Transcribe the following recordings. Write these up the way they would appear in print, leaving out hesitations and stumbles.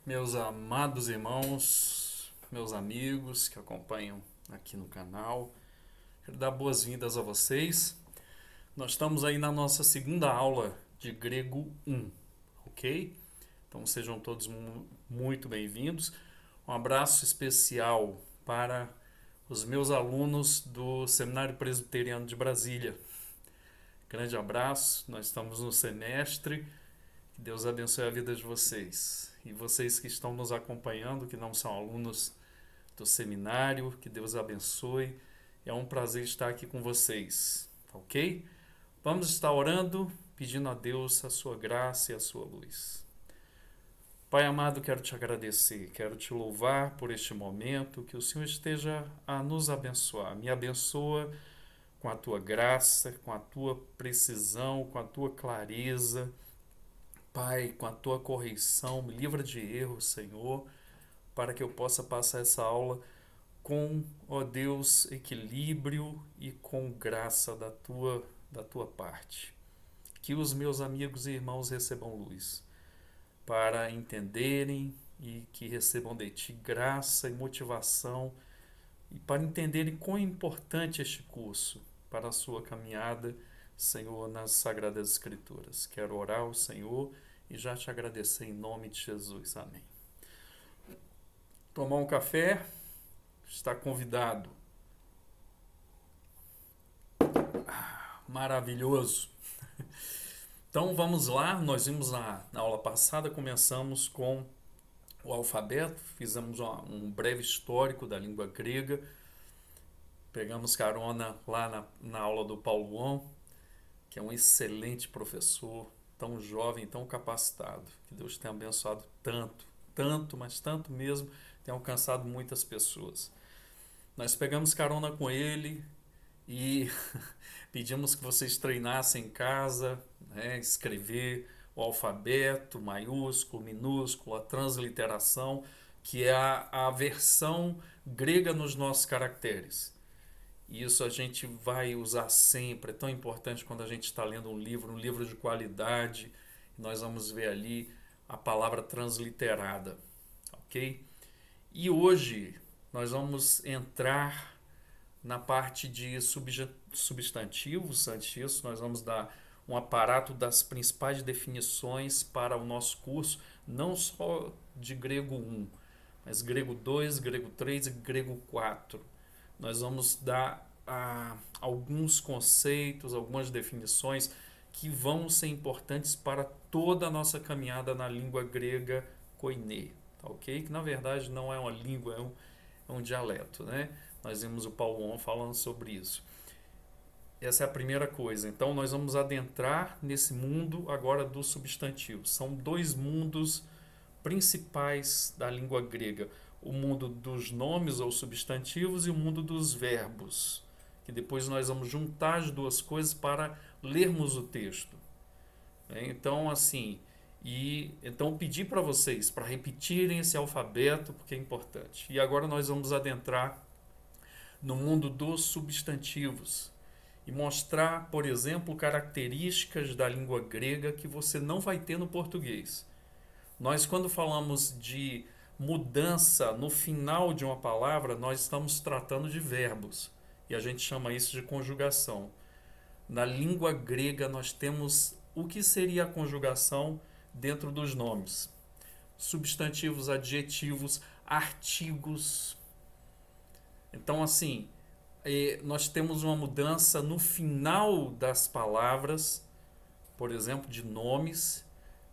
Meus amados irmãos, meus amigos que acompanham aqui no canal, quero dar boas-vindas a vocês. Nós estamos aí na nossa segunda aula de Grego 1, ok? Então sejam todos muito bem-vindos. Um abraço especial para os meus alunos do Seminário Presbiteriano de Brasília. Grande abraço, nós estamos no semestre. Que Deus abençoe a vida de vocês. E vocês que estão nos acompanhando, que não são alunos do seminário, que Deus abençoe. É um prazer estar aqui com vocês, ok? Vamos estar orando, pedindo a Deus a sua graça e a sua luz. Pai amado, quero te agradecer, quero te louvar por este momento, que o Senhor esteja a nos abençoar. Me abençoa com a tua graça, com a tua precisão, com a tua clareza. Pai, com a tua correção, me livra de erros, Senhor, para que eu possa passar essa aula com, ó Deus, equilíbrio e com graça da tua parte. Que os meus amigos e irmãos recebam luz para entenderem e que recebam de ti graça e motivação e para entenderem quão importante este curso para a sua caminhada, Senhor, nas Sagradas Escrituras. Quero orar ao Senhor e já te agradecer em nome de Jesus. Amém. Tomar um café? Está convidado. Maravilhoso. Então vamos lá, nós vimos na aula passada, começamos com o alfabeto, fizemos um breve histórico da língua grega, pegamos carona lá na aula do Paulo On, que é um excelente professor, tão jovem, tão capacitado, que Deus tenha abençoado tanto, mas tanto mesmo, tem alcançado muitas pessoas. Nós pegamos carona com ele e pedimos que vocês treinassem em casa, né, escrever o alfabeto, maiúsculo, minúsculo, a transliteração, que é a versão grega nos nossos caracteres. E isso a gente vai usar sempre, é tão importante quando a gente está lendo um livro de qualidade, nós vamos ver ali a palavra transliterada, ok? E hoje nós vamos entrar na parte de substantivos. Antes disso, nós vamos dar um aparato das principais definições para o nosso curso, não só de grego 1, mas grego 2, grego 3 e grego 4. Nós vamos dar alguns conceitos, algumas definições que vão ser importantes para toda a nossa caminhada na língua grega koiné, tá ok? Que na verdade não é uma língua, é um dialeto, né? Nós vimos o Paulo On falando sobre isso. Essa é a primeira coisa. Então nós vamos adentrar nesse mundo agora dos substantivos. São dois mundos principais da língua grega: o mundo dos nomes ou substantivos e o mundo dos verbos, que depois nós vamos juntar as duas coisas para lermos o texto. Então, assim, então pedi para vocês para repetirem esse alfabeto porque é importante. E agora nós vamos adentrar no mundo dos substantivos e mostrar, por exemplo, características da língua grega que você não vai ter no português. Nós, quando falamos de mudança no final de uma palavra, nós estamos tratando de verbos e a gente chama isso de conjugação. Na língua grega, nós temos o que seria a conjugação dentro dos nomes: substantivos, adjetivos, artigos. Então, assim, nós temos uma mudança no final das palavras, por exemplo, de nomes,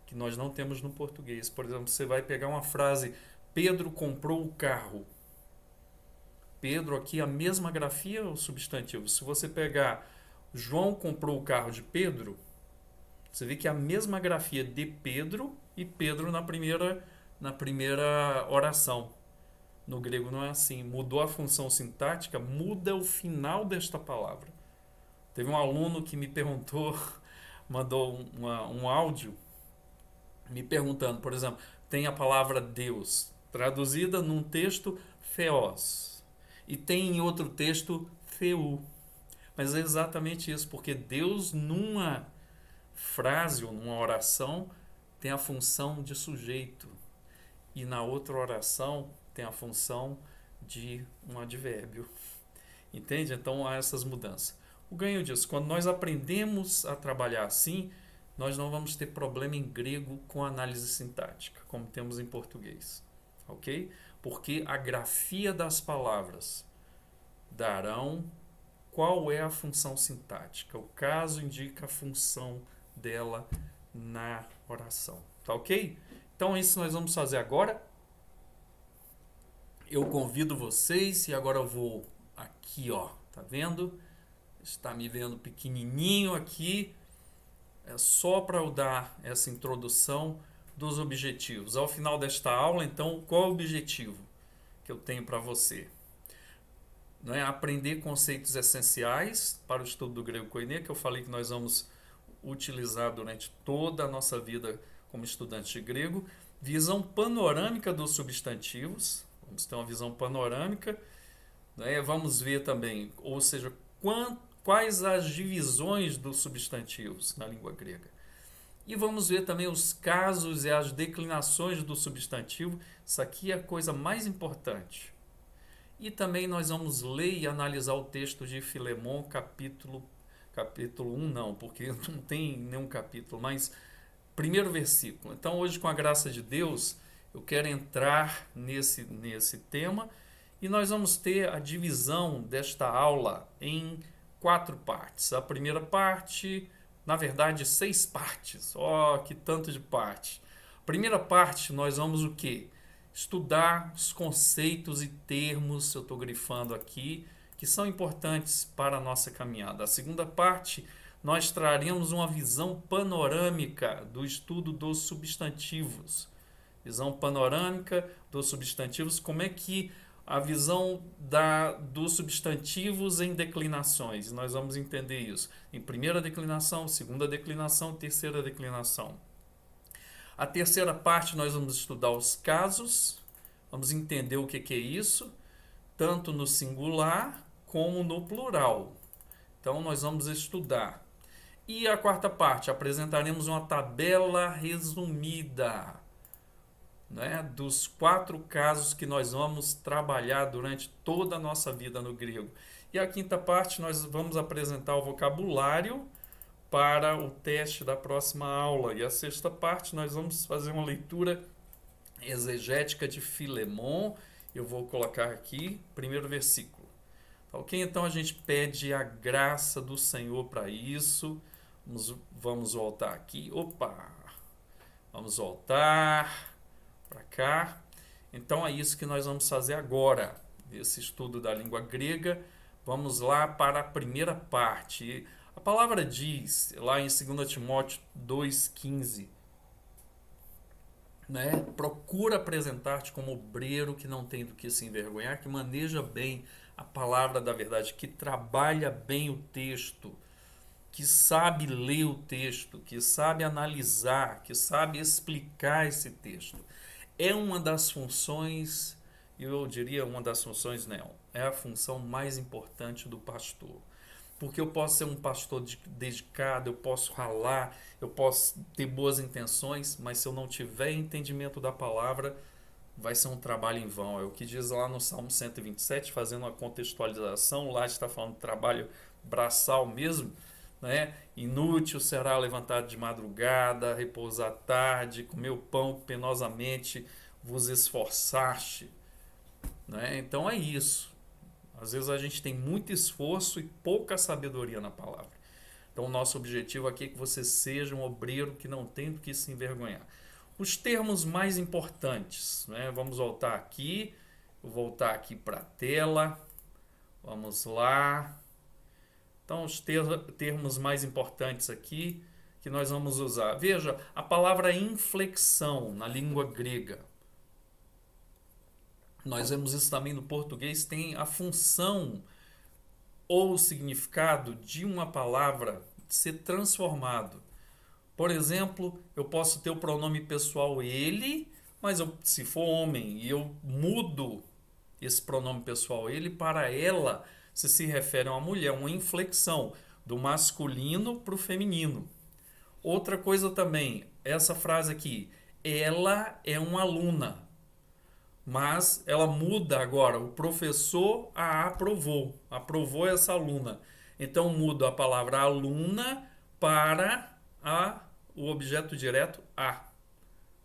que nós não temos no português. Por exemplo, você vai pegar uma frase: Pedro comprou o carro. Pedro aqui, a mesma grafia, o substantivo. Se você pegar João comprou o carro de Pedro, você vê que é a mesma grafia de Pedro e Pedro na primeira oração. No grego não é assim. Mudou a função sintática, muda o final desta palavra. Teve um aluno que me perguntou, mandou um áudio me perguntando, por exemplo, tem a palavra Deus traduzida num texto Theos e tem em outro texto Theu. Mas é exatamente isso, porque Deus numa frase ou numa oração tem a função de sujeito. e na outra oração tem a função de um advérbio. Entende? Então há essas mudanças. O ganho disso, quando nós aprendemos a trabalhar assim, nós não vamos ter problema em grego com análise sintática, como temos em português. Ok? Porque a grafia das palavras darão qual é a função sintática. O caso indica a função dela na oração. Tá ok? Então isso nós vamos fazer agora. Eu convido vocês e agora eu vou aqui, ó, tá vendo? Está me vendo pequenininho aqui. É só para eu dar essa introdução dos objetivos. Ao final desta aula, então, qual é o objetivo que eu tenho para você? Não é aprender conceitos essenciais para o estudo do grego koiné, que eu falei que nós vamos utilizar durante toda a nossa vida como estudantes de grego. Visão panorâmica dos substantivos. Vamos ter uma visão panorâmica. Vamos ver também, ou seja, quais as divisões dos substantivos na língua grega. E vamos ver também os casos e as declinações do substantivo. Isso aqui é a coisa mais importante. E também nós vamos ler e analisar o texto de Filemon, capítulo 1 não, porque não tem nenhum capítulo, mas primeiro versículo. Então hoje, com a graça de Deus, eu quero entrar nesse tema e nós vamos ter a divisão desta aula em 4 partes. A primeira parte, na verdade, 6 partes. Que tanto de parte. Primeira parte, nós vamos o quê? Estudar os conceitos e termos, eu estou grifando aqui, que são importantes para a nossa caminhada. A segunda parte, nós traremos uma visão panorâmica do estudo dos substantivos. Visão panorâmica dos substantivos, como é que a visão dos substantivos em declinações. Nós vamos entender isso em primeira declinação, segunda declinação, terceira declinação. A terceira parte nós vamos estudar os casos, vamos entender o que é isso, tanto no singular como no plural. Então nós vamos estudar. E a quarta parte, apresentaremos uma tabela resumida, né, dos 4 casos que nós vamos trabalhar durante toda a nossa vida no grego. E a quinta parte nós vamos apresentar o vocabulário para o teste da próxima aula. E a sexta parte nós vamos fazer uma leitura exegética de Filemon. Eu vou colocar aqui, primeiro versículo. Ok? Então a gente pede a graça do Senhor para isso. Vamos voltar aqui. Vamos voltar para cá. Então é isso que nós vamos fazer agora, esse estudo da língua grega. Vamos lá para a primeira parte. A palavra diz, lá em 2 Timóteo 2,15, né? Procura apresentar-te como obreiro que não tem do que se envergonhar, que maneja bem a palavra da verdade, que trabalha bem o texto, que sabe ler o texto, que sabe analisar, que sabe explicar esse texto. É uma das funções, eu diria uma das funções, não, é a função mais importante do pastor. Porque eu posso ser um pastor dedicado, eu posso ralar, eu posso ter boas intenções, mas se eu não tiver entendimento da palavra, vai ser um trabalho em vão. É o que diz lá no Salmo 127, fazendo uma contextualização, lá está falando de trabalho braçal mesmo, né? Inútil será levantar de madrugada, repousar tarde, comer o pão penosamente vos esforçaste, né? Então é isso. Às vezes a gente tem muito esforço e pouca sabedoria na palavra. Então o nosso objetivo aqui é que você seja um obreiro que não tem do que se envergonhar. Os termos mais importantes, né? Vamos voltar aqui, vou voltar aqui para a tela. Vamos lá. Então os termos mais importantes aqui que nós vamos usar. Veja, a palavra inflexão na língua grega. Nós vemos isso também no português, tem a função ou o significado de uma palavra ser transformado. Por exemplo, eu posso ter o pronome pessoal ele, mas se for homem e eu mudo esse pronome pessoal ele para ela, se refere a uma mulher, uma inflexão do masculino para o feminino. Outra coisa também, essa frase aqui, ela é uma aluna. mas ela muda agora. O professor a aprovou. Aprovou essa aluna. Então muda a palavra aluna para o objeto direto a.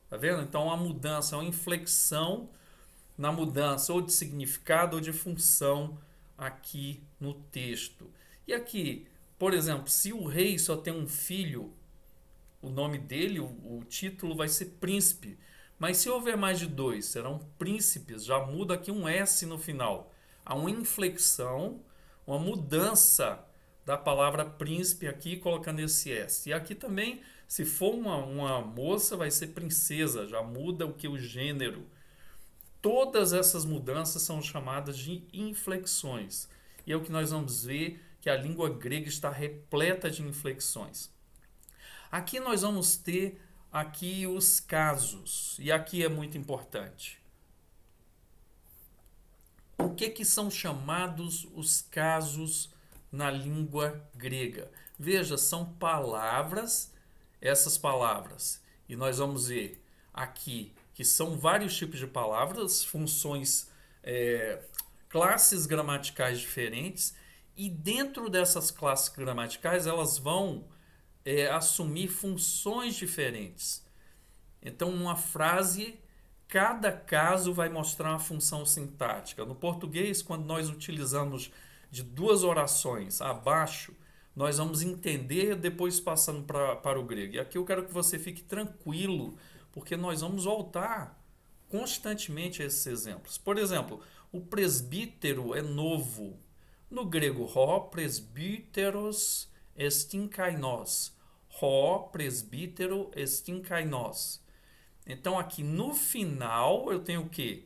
Tá vendo? Então a mudança, uma inflexão na mudança ou de significado ou de função aqui no texto. E aqui, por exemplo, se o rei só tem um filho, o nome dele, o título vai ser príncipe. Mas se houver mais de dois, serão príncipes. Já muda aqui um S no final. Há uma inflexão, uma mudança da palavra príncipe aqui, colocando esse S. E aqui também, se for uma moça, vai ser princesa. Já muda o que? O gênero. Todas essas mudanças são chamadas de inflexões. E é o que nós vamos ver, que a língua grega está repleta de inflexões. Aqui nós vamos ter aqui os casos, e aqui é muito importante. O que são chamados os casos na língua grega? Veja, são palavras, essas palavras, e nós vamos ver aqui que são vários tipos de palavras, funções, classes gramaticais diferentes, e dentro dessas classes gramaticais elas vão assumir funções diferentes. Então, uma frase, cada caso vai mostrar uma função sintática. No português, quando nós utilizamos de duas orações abaixo, nós vamos entender depois passando para o grego. E aqui eu quero que você fique tranquilo, porque nós vamos voltar constantemente a esses exemplos. Por exemplo, o presbítero é novo. No grego, ho presbíteros estin kainos. Ho presbítero estin kainos. Então aqui no final eu tenho o quê?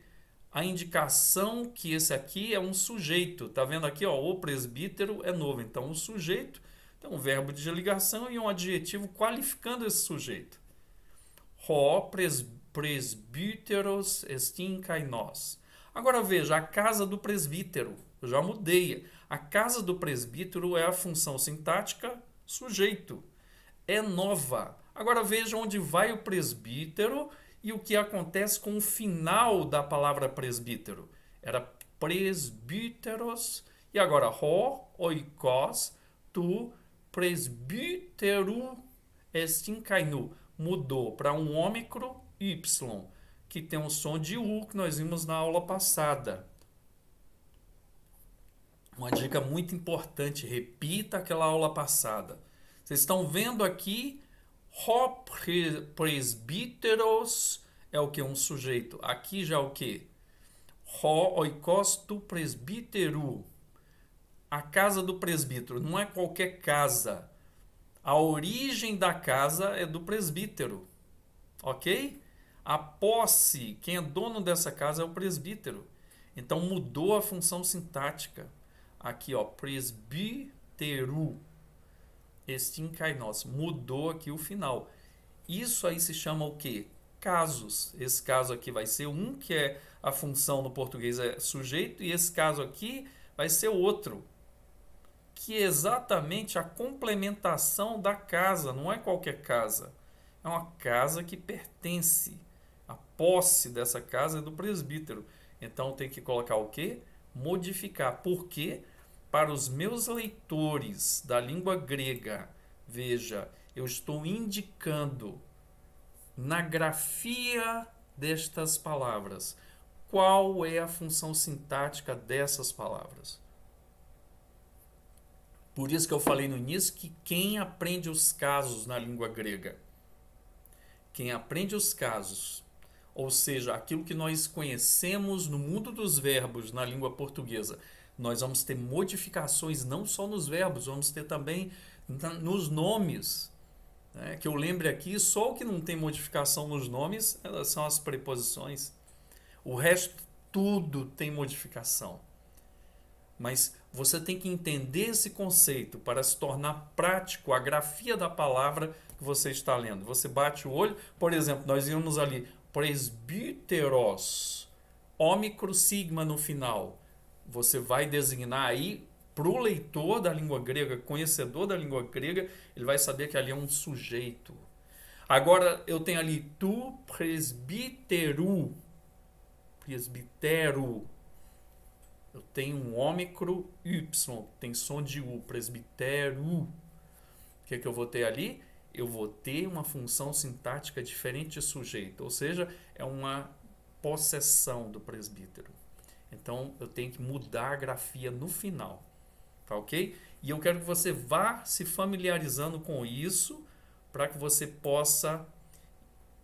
A indicação que esse aqui é um sujeito. Tá vendo aqui, ó, o presbítero é novo. Então o sujeito tem um verbo de ligação e um adjetivo qualificando esse sujeito. Ho presbíteros estin kainos. Agora veja, a casa do presbítero. Eu já mudei. A casa do presbítero é a função sintática sujeito. É nova. Agora veja onde vai o presbítero e o que acontece com o final da palavra presbítero. Era presbíteros e agora ho, oikos, tu, presbíteru, estin kainu. Mudou para um ômicro y, que tem um som de u que nós vimos na aula passada. Uma dica muito importante, repita aquela aula passada. Vocês estão vendo aqui, ho presbíteros é o que? Um sujeito. Aqui já é o que? Ho oikos tu presbíteru. A casa do presbítero não é qualquer casa. A origem da casa é do presbítero. Ok? A posse, quem é dono dessa casa é o presbítero. Então mudou a função sintática. Aqui, ó, presbíteru. Estin kainos. Mudou aqui o final. Isso aí se chama o quê? Casos. Esse caso aqui vai ser um, que é a função no português é sujeito, e esse caso aqui vai ser outro, que é exatamente a complementação da casa. Não é qualquer casa. É uma casa que pertence. A posse dessa casa é do presbítero. Então tem que colocar o quê? Modificar. Por quê? Para os meus leitores da língua grega, veja, eu estou indicando na grafia destas palavras qual é a função sintática dessas palavras. Por isso que eu falei no início que quem aprende os casos na língua grega, quem aprende os casos, ou seja, aquilo que nós conhecemos no mundo dos verbos na língua portuguesa, nós vamos ter modificações não só nos verbos, vamos ter também nos nomes. Né? Que eu lembre aqui, só o que não tem modificação nos nomes são as preposições. O resto, tudo tem modificação. Mas você tem que entender esse conceito para se tornar prático a grafia da palavra que você está lendo. Você bate o olho, por exemplo, nós íamos ali, presbíteros, ômicro sigma no final. Você vai designar aí para o leitor da língua grega, conhecedor da língua grega, ele vai saber que ali é um sujeito. Agora eu tenho ali tu presbíteru. presbítero. Eu tenho um ômicro Y, tem som de U, presbítero. O que eu vou ter ali? Eu vou ter uma função sintática diferente de sujeito, ou seja, é uma possessão do presbítero. Então, eu tenho que mudar a grafia no final, tá ok? E eu quero que você vá se familiarizando com isso para que você possa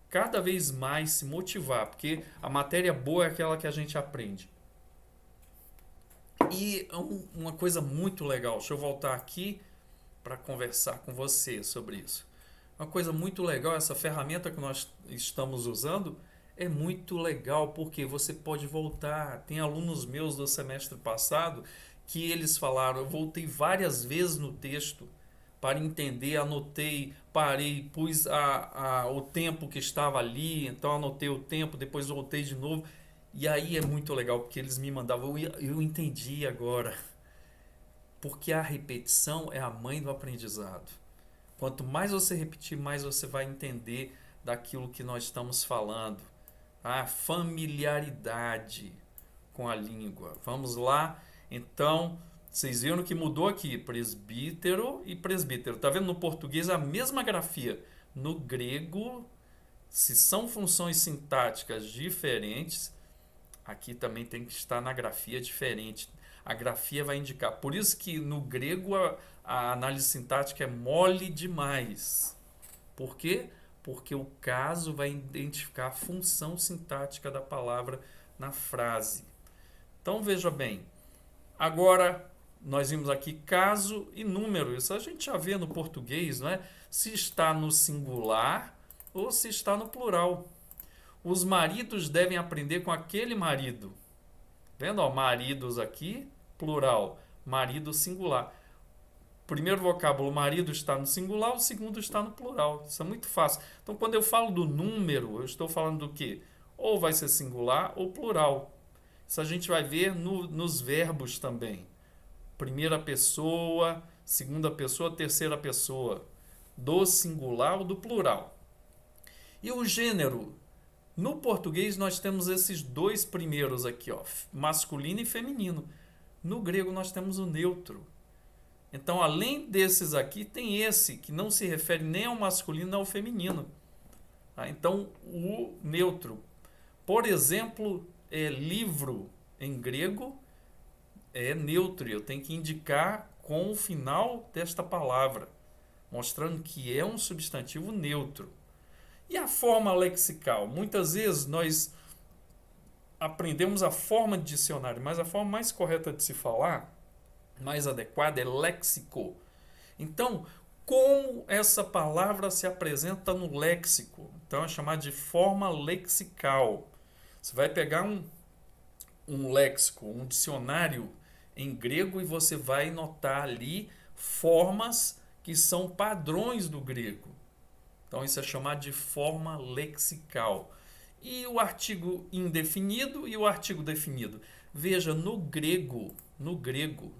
cada vez mais se motivar, porque a matéria boa é aquela que a gente aprende. E uma coisa muito legal, deixa eu voltar aqui para conversar com você sobre isso. Uma coisa muito legal, essa ferramenta que nós estamos usando é muito legal porque você pode voltar. Tem alunos meus do semestre passado que eles falaram, eu voltei várias vezes no texto para entender, anotei, parei, pus o tempo que estava ali, então anotei o tempo, depois voltei de novo. E aí é muito legal porque eles me mandavam, eu entendi agora. Porque a repetição é a mãe do aprendizado. Quanto mais você repetir, mais você vai entender daquilo que nós estamos falando. A familiaridade com a língua. Vamos lá. Então, vocês viram que mudou aqui, presbítero e presbítero. Tá vendo no português a mesma grafia. No grego, se são funções sintáticas diferentes, aqui também tem que estar na grafia diferente. A grafia vai indicar. Por isso que no grego a análise sintática é mole demais. Por quê? Porque o caso vai identificar a função sintática da palavra na frase. Então veja bem. Agora nós vimos aqui caso e número. Isso a gente já vê no português, não é? Se está no singular ou se está no plural. Os maridos devem aprender com aquele marido. Vendo? Ó, maridos aqui, plural. Marido singular. Primeiro vocábulo, marido está no singular, o segundo está no plural. Isso é muito fácil. Então, quando eu falo do número, eu estou falando do quê? Ou vai ser singular ou plural. Isso a gente vai ver nos verbos também. Primeira pessoa, segunda pessoa, terceira pessoa. Do singular ou do plural. E o gênero? No português nós temos esses dois primeiros aqui, ó, masculino e feminino. No grego nós temos o neutro. Então, além desses aqui, tem esse que não se refere nem ao masculino nem ao feminino. Tá? Então, o neutro. Por exemplo, livro em grego é neutro. Eu tenho que indicar com o final desta palavra, mostrando que é um substantivo neutro. E a forma lexical? Muitas vezes nós aprendemos a forma de dicionário, mas a forma mais correta de se falar, mais adequada, é léxico. Então, como essa palavra se apresenta no léxico? Então, é chamado de forma lexical. Você vai pegar um léxico, um dicionário em grego e você vai notar ali formas que são padrões do grego. Então, isso é chamado de forma lexical. E o artigo indefinido e o artigo definido? Veja, no grego,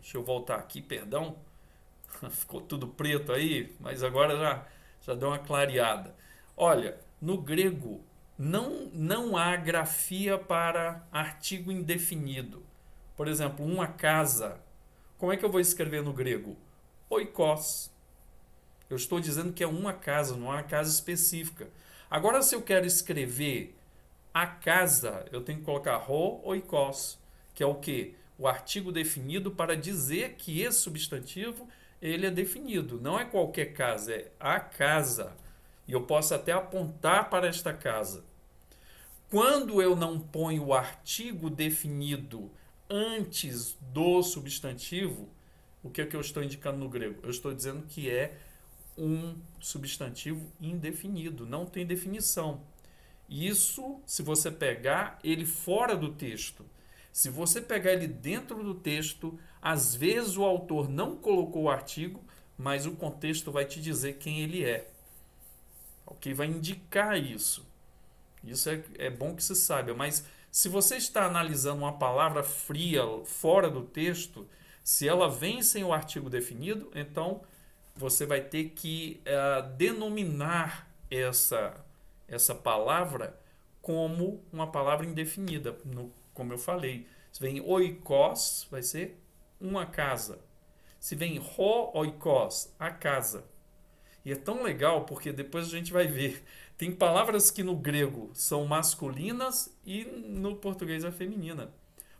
deixa eu voltar aqui, perdão, ficou tudo preto aí, mas agora já deu uma clareada. Olha, no grego não há grafia para artigo indefinido. Por exemplo, uma casa. Como é que eu vou escrever no grego? Oikos. Eu estou dizendo que é uma casa, não é uma casa específica. Agora, se eu quero escrever a casa, eu tenho que colocar ro oikos, que é o quê? O artigo definido para dizer que esse substantivo ele é definido. Não é qualquer casa, é a casa. E eu posso até apontar para esta casa. Quando eu não ponho o artigo definido antes do substantivo, o que é que eu estou indicando no grego? Eu estou dizendo que é um substantivo indefinido, não tem definição. Isso, se você pegar ele fora do texto, se você pegar ele dentro do texto, às vezes o autor não colocou o artigo, mas o contexto vai te dizer quem ele é. Ok? Vai indicar isso. Isso é bom que se saiba, mas se você está analisando uma palavra fria fora do texto, se ela vem sem o artigo definido, então você vai ter que denominar essa palavra como uma palavra indefinida, como eu falei. Se vem oikos, vai ser uma casa. Se vem oikos, a casa. E é tão legal porque depois a gente vai ver. Tem palavras que no grego são masculinas e no português é feminina.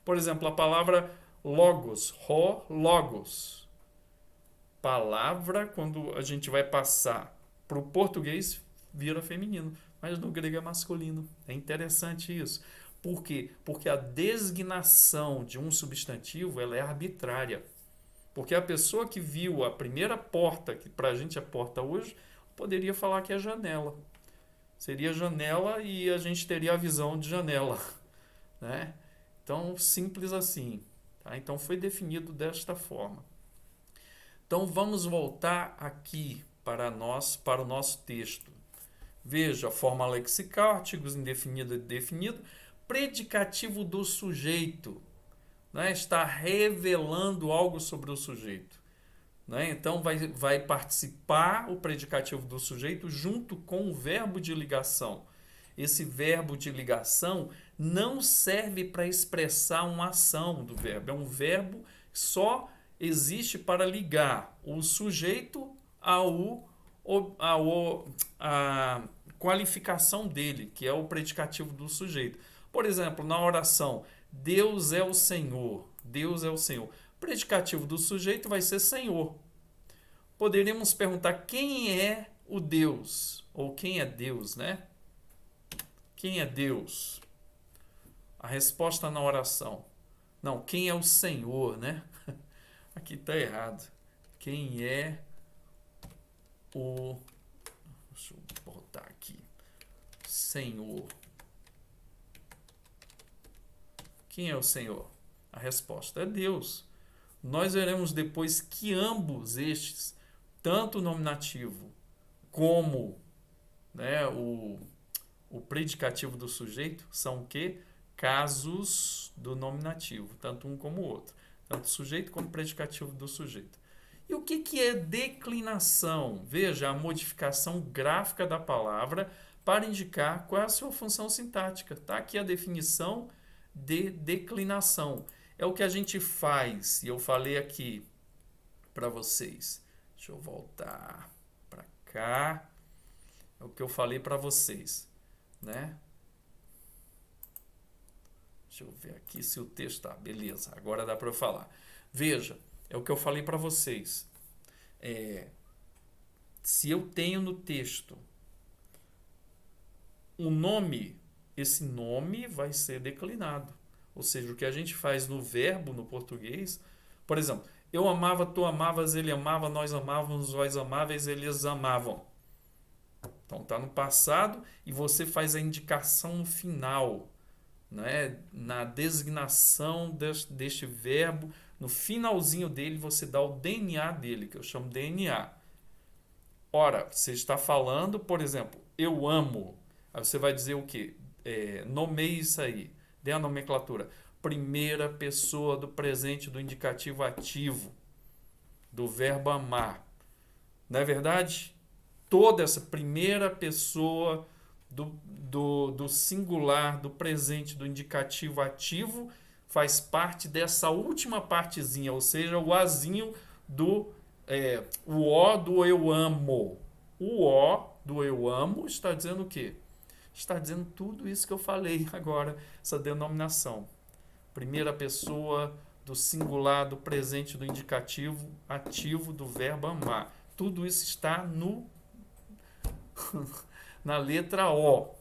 Por exemplo, a palavra logos, logos. Palavra, quando a gente vai passar para o português, vira feminino. Mas no grego é masculino. É interessante isso. Por quê? Porque a designação de um substantivo ela é arbitrária. Porque a pessoa que viu a primeira porta, que para a gente é porta hoje, poderia falar que é janela. Seria janela e a gente teria a visão de janela. Né? Então, simples assim. Tá? Então, foi definido desta forma. Então, vamos voltar aqui para o nosso texto. Veja, forma lexical, artigos indefinido e definido, predicativo do sujeito. Né? Está revelando algo sobre o sujeito. Né? Então, vai participar o predicativo do sujeito junto com o verbo de ligação. Esse verbo de ligação não serve para expressar uma ação do verbo. É um verbo que só existe para ligar o sujeito à qualificação dele, que é o predicativo do sujeito. Por exemplo, na oração, Deus é o Senhor. Deus é o Senhor. O predicativo do sujeito vai ser Senhor. Poderíamos perguntar quem é o Deus? Ou quem é Deus, né? Quem é Deus? A resposta na oração. Não, quem é o Senhor, né? Aqui está errado. Quem é o... Deixa eu botar aqui. Senhor. Quem é o Senhor? A resposta é Deus. Nós veremos depois que ambos estes, tanto o nominativo como, né, o predicativo do sujeito, são o quê? Casos do nominativo, tanto um como o outro. Tanto o sujeito como o predicativo do sujeito. E o que é declinação? Veja, a modificação gráfica da palavra para indicar qual é a sua função sintática. Está aqui a definição de declinação. É o que a gente faz, e eu falei aqui para vocês. Deixa eu voltar para cá. É o que eu falei para vocês, né? Deixa eu ver aqui se o texto está. Beleza, agora dá para eu falar. Veja, é o que eu falei para vocês. Se eu tenho no texto um nome, esse nome vai ser declinado. Ou seja, o que a gente faz no verbo, no português, por exemplo, eu amava, tu amavas, ele amava, nós amávamos, vós amáveis, eles amavam. Então está no passado e você faz a indicação no final, né? Na designação deste verbo, no finalzinho dele você dá o DNA dele, que eu chamo DNA. Ora, você está falando, por exemplo, eu amo. Aí você vai dizer o quê? Nomeie isso aí. Dê a nomenclatura. Primeira pessoa do presente do indicativo ativo, do verbo amar. Não é verdade? Toda essa primeira pessoa do singular, do presente, do indicativo ativo, faz parte dessa última partezinha, ou seja, o azinho o O do eu amo. O O do eu amo está dizendo o quê? Está dizendo tudo isso que eu falei agora, essa denominação. Primeira pessoa do singular, do presente, do indicativo ativo, do verbo amar. Tudo isso está na letra O.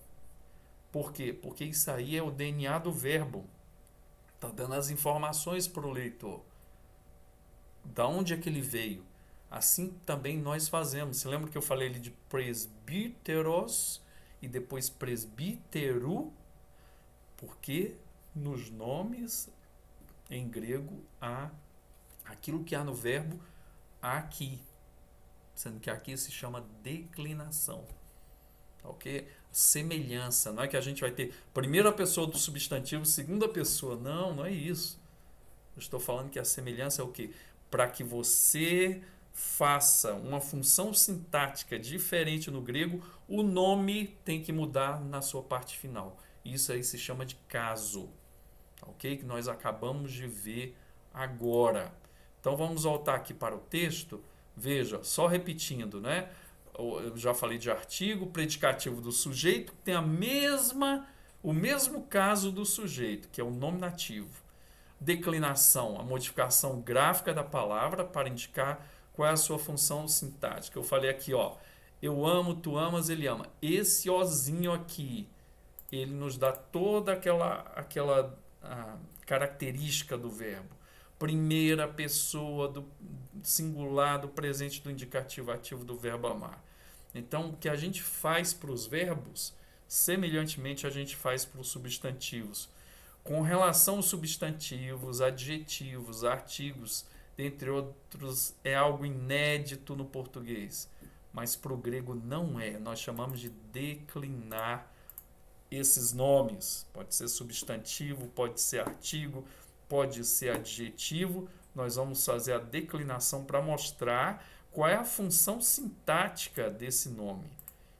Por quê? Porque isso aí é o DNA do verbo. Está dando as informações para o leitor. Da onde é que ele veio? Assim também nós fazemos. Você lembra que eu falei ali de presbíteros e depois presbítero? Porque nos nomes em grego há aquilo que há no verbo aqui. Sendo que aqui se chama declinação. Ok? Semelhança. Não é que a gente vai ter primeira pessoa do substantivo, segunda pessoa. Não, não é isso. Eu estou falando que a semelhança é o quê? Para que você faça uma função sintática diferente no grego, o nome tem que mudar na sua parte final. Isso aí se chama de caso, ok? Que nós acabamos de ver agora. Então vamos voltar aqui para o texto. Veja, só repetindo, né? Eu já falei de artigo, predicativo do sujeito, que tem o mesmo caso do sujeito, que é o nominativo. Declinação, a modificação gráfica da palavra para indicar qual é a sua função sintática. Eu falei aqui, ó, eu amo, tu amas, ele ama. Esse ozinho aqui, ele nos dá toda aquela característica do verbo. Primeira pessoa do singular do presente do indicativo ativo do verbo amar. Então, o que a gente faz para os verbos, semelhantemente a gente faz para os substantivos. Com relação aos substantivos, adjetivos, artigos, dentre outros, é algo inédito no português. Mas para o grego não é. Nós chamamos de declinar esses nomes. Pode ser substantivo, pode ser artigo, pode ser adjetivo. Nós vamos fazer a declinação para mostrar qual é a função sintática desse nome.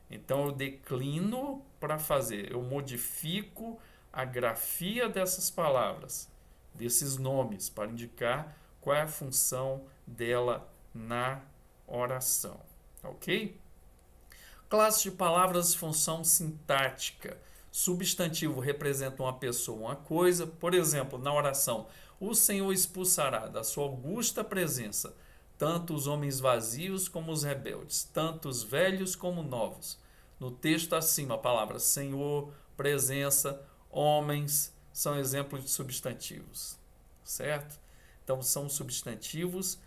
Então eu declino para fazer, eu modifico a grafia dessas palavras, desses nomes, para indicar qual é a função dela na oração. Ok? Classe de palavras, função sintática. Substantivo representa uma pessoa, uma coisa. Por exemplo, na oração, o Senhor expulsará da sua augusta presença tanto os homens vazios como os rebeldes, tanto os velhos como novos. No texto acima, a palavra Senhor, presença, homens são exemplos de substantivos, certo? Então são substantivos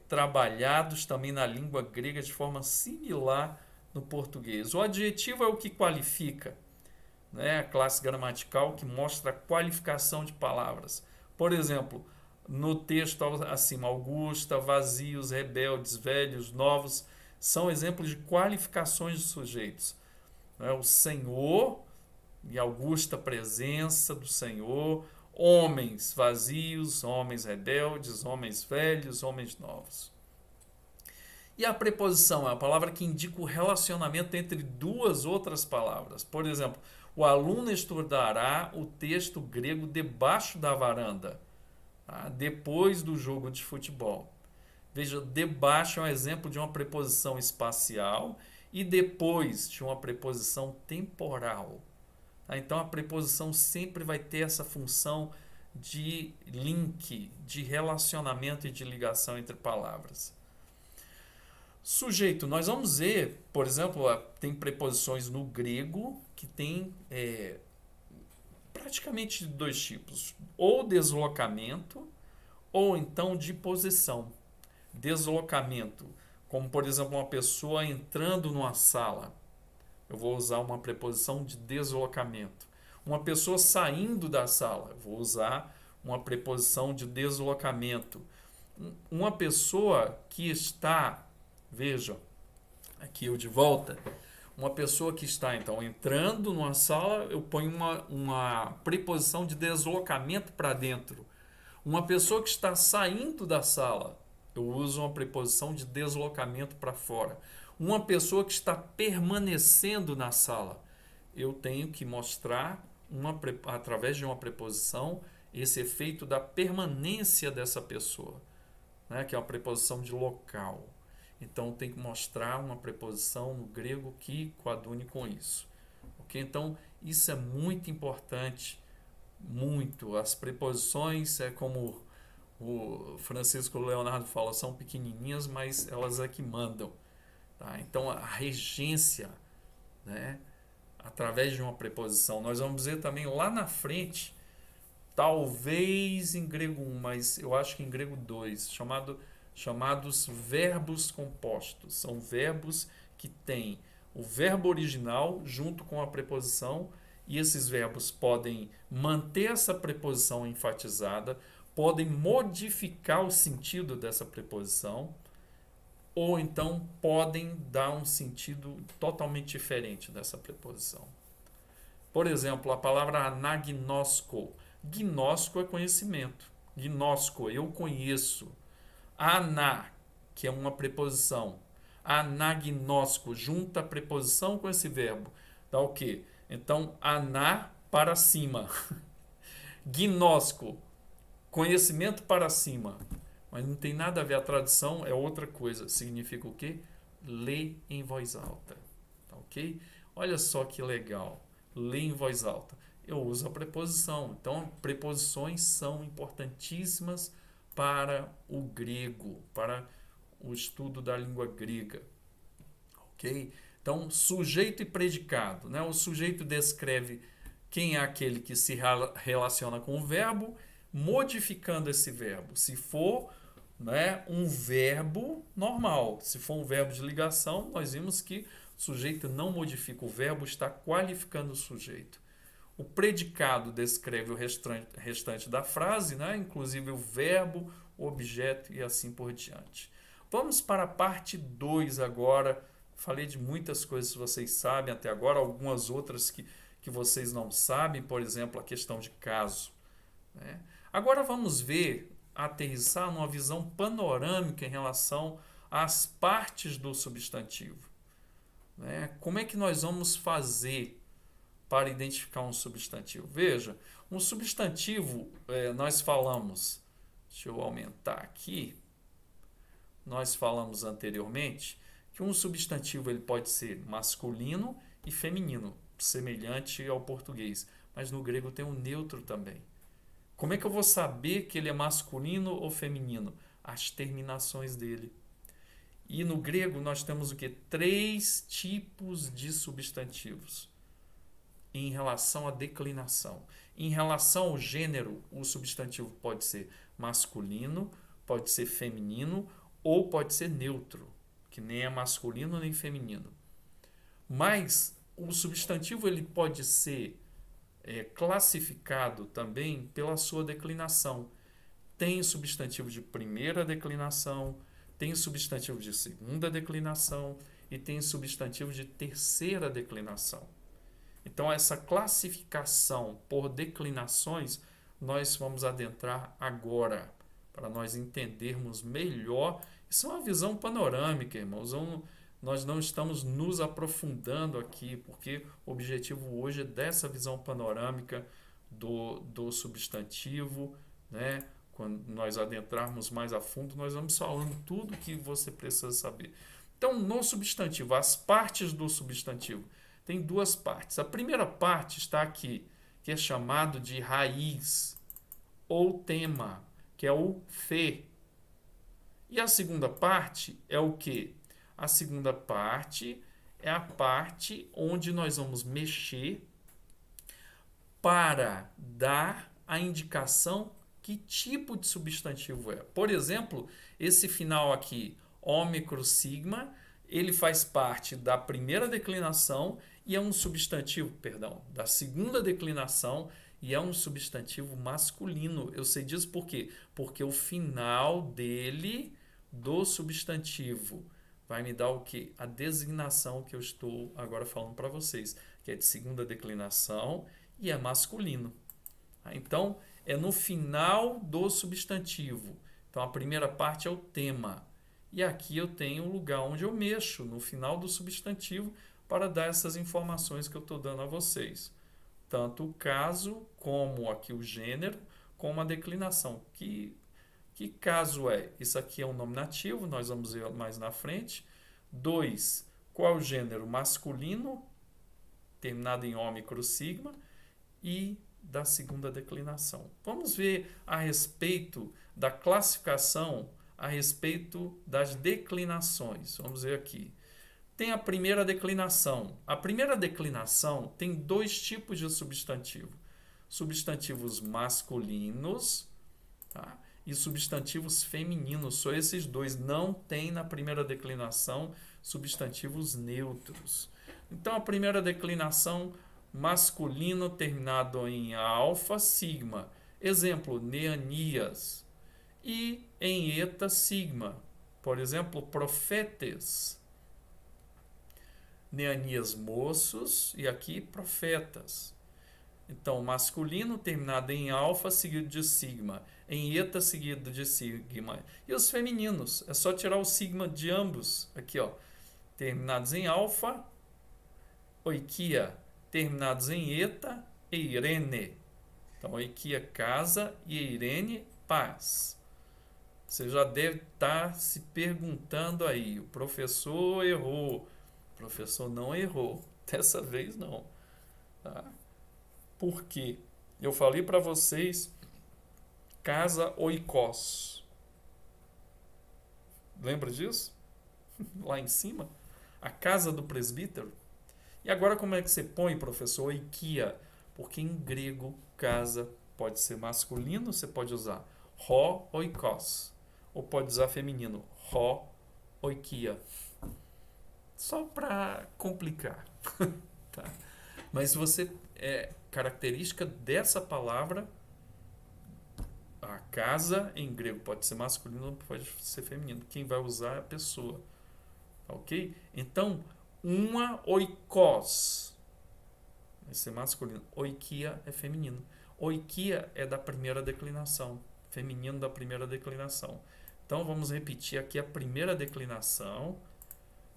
trabalhados também na língua grega de forma similar no português. O adjetivo é o que qualifica, né? A classe gramatical que mostra a qualificação de palavras. Por exemplo, no texto acima, augusta, vazios, rebeldes, velhos, novos, são exemplos de qualificações de sujeitos. O Senhor e augusta presença do Senhor, homens vazios, homens rebeldes, homens velhos, homens novos. E a preposição é a palavra que indica o relacionamento entre duas outras palavras. Por exemplo, o aluno estudará o texto grego debaixo da varanda, tá? Depois do jogo de futebol. Veja, debaixo é um exemplo de uma preposição espacial e depois de uma preposição temporal. Tá? Então a preposição sempre vai ter essa função de link, de relacionamento e de ligação entre palavras. Sujeito, nós vamos ver, por exemplo, tem preposições no grego que tem praticamente dois tipos, ou deslocamento ou então de posição. Deslocamento, como por exemplo uma pessoa entrando numa sala, eu vou usar uma preposição de deslocamento. Uma pessoa saindo da sala, eu vou usar uma preposição de deslocamento. Uma pessoa que está, veja, aqui eu de volta, uma pessoa que está então entrando numa sala, eu ponho uma preposição de deslocamento para dentro. Uma pessoa que está saindo da sala, eu uso uma preposição de deslocamento para fora. Uma pessoa que está permanecendo na sala, eu tenho que mostrar através de uma preposição esse efeito da permanência dessa pessoa, né, que é uma preposição de local. Então tem que mostrar uma preposição no grego que coadune com isso. Okay? Então isso é muito importante, muito. As preposições, como o Francisco Leonardo fala, são pequenininhas, mas elas é que mandam. Tá? Então a regência, né, através de uma preposição, nós vamos ver também lá na frente, talvez em grego 1, mas eu acho que em grego 2, chamados verbos compostos. São verbos que têm o verbo original junto com a preposição, e esses verbos podem manter essa preposição enfatizada, podem modificar o sentido dessa preposição, ou então podem dar um sentido totalmente diferente dessa preposição. Por exemplo, a palavra anagnosko. Gnosco é conhecimento. Gnosco, eu conheço. Ana, que é uma preposição. Anagnosko, junta a preposição com esse verbo. Dá o quê? Então, aná para cima. Gnóstico, conhecimento para cima. Mas não tem nada a ver, a tradução é outra coisa. Significa o quê? Ler em voz alta. Tá ok? Olha só que legal. Ler em voz alta. Eu uso a preposição. Então, preposições são importantíssimas para o grego, para o estudo da língua grega. Ok? Então, sujeito e predicado. Né? O sujeito descreve quem é aquele que se relaciona com o verbo, modificando esse verbo. Se for, né, um verbo normal, se for um verbo de ligação, nós vimos que o sujeito não modifica o verbo, está qualificando o sujeito. O predicado descreve o restante da frase, né, inclusive o verbo, o objeto e assim por diante. Vamos para a parte 2 agora. Falei de muitas coisas que vocês sabem até agora, algumas outras que vocês não sabem, por exemplo, a questão de caso. Né? Agora vamos ver, aterrissar numa visão panorâmica em relação às partes do substantivo. Né? Como é que nós vamos fazer para identificar um substantivo? Veja, um substantivo, nós falamos, deixa eu aumentar aqui, nós falamos anteriormente que um substantivo ele pode ser masculino e feminino, semelhante ao português, mas no grego tem um neutro também. Como é que eu vou saber que ele é masculino ou feminino? As terminações dele. E no grego nós temos o quê? 3 tipos de substantivos em relação à declinação. Em relação ao gênero, o substantivo pode ser masculino, pode ser feminino ou pode ser neutro, que nem é masculino nem feminino. Mas o substantivo ele pode ser classificado também pela sua declinação. Tem substantivo de primeira declinação, tem substantivo de segunda declinação e tem substantivo de terceira declinação. Então, essa classificação por declinações nós vamos adentrar agora, para nós entendermos melhor. Isso é uma visão panorâmica, irmãos. Nós não estamos nos aprofundando aqui, porque o objetivo hoje é dessa visão panorâmica do substantivo, né? Quando nós adentrarmos mais a fundo, nós vamos falando tudo que você precisa saber. Então, no substantivo, as partes do substantivo, tem 2 partes. A primeira parte está aqui, que é chamado de raiz ou tema, que é o fe. E a segunda parte é o quê? A segunda parte é a parte onde nós vamos mexer para dar a indicação que tipo de substantivo é. Por exemplo, esse final aqui, ômicro sigma, ele faz parte da primeira declinação e é um substantivo, da segunda declinação e é um substantivo masculino. Eu sei disso por quê? Porque o final dele, do substantivo, vai me dar o quê? A designação que eu estou agora falando para vocês, que é de segunda declinação e é masculino. Então, é no final do substantivo. Então, a primeira parte é o tema. E aqui eu tenho um lugar onde eu mexo, no final do substantivo, para dar essas informações que eu estou dando a vocês. Tanto o caso, como aqui o gênero, como a declinação. Que caso é? Isso aqui é um nominativo, nós vamos ver mais na frente. 2. Qual é o gênero? Masculino, terminado em ômicro sigma, e da segunda declinação. Vamos ver a respeito da classificação, a respeito das declinações. Vamos ver aqui. Tem a primeira declinação. A primeira declinação tem 2 tipos de substantivo. Substantivos masculinos, tá? E substantivos femininos. Só esses 2. Não tem na primeira declinação substantivos neutros. Então, a primeira declinação, masculino terminado em alfa, sigma. Exemplo, Neanias. E em eta, sigma. Por exemplo, profetes. Neanias, moços, e aqui profetas. Então, masculino terminado em alfa, seguido de sigma. Em eta, seguido de sigma. E os femininos, é só tirar o sigma de ambos. Aqui, ó, terminados em alfa, oikia. terminados em eta e irene. Então, oikia, casa, e irene, paz. Você já deve estar se perguntando aí, o professor errou. O professor não errou, dessa vez não. Tá? Por quê? Eu falei para vocês, casa oikos. Lembra disso? Lá em cima? A casa do presbítero. E agora como é que você põe, professor? Oikia. Porque em grego, casa pode ser masculino, você pode usar ho oikos. Ou pode usar feminino, ho oikia. Só para complicar. Tá? Mas você característica dessa palavra, a casa em grego pode ser masculino ou pode ser feminino. Quem vai usar é a pessoa. Ok? Então, uma oikos vai ser masculino. Oikia é feminino. Oikia é da primeira declinação. Feminino da primeira declinação. Então, vamos repetir aqui a primeira declinação.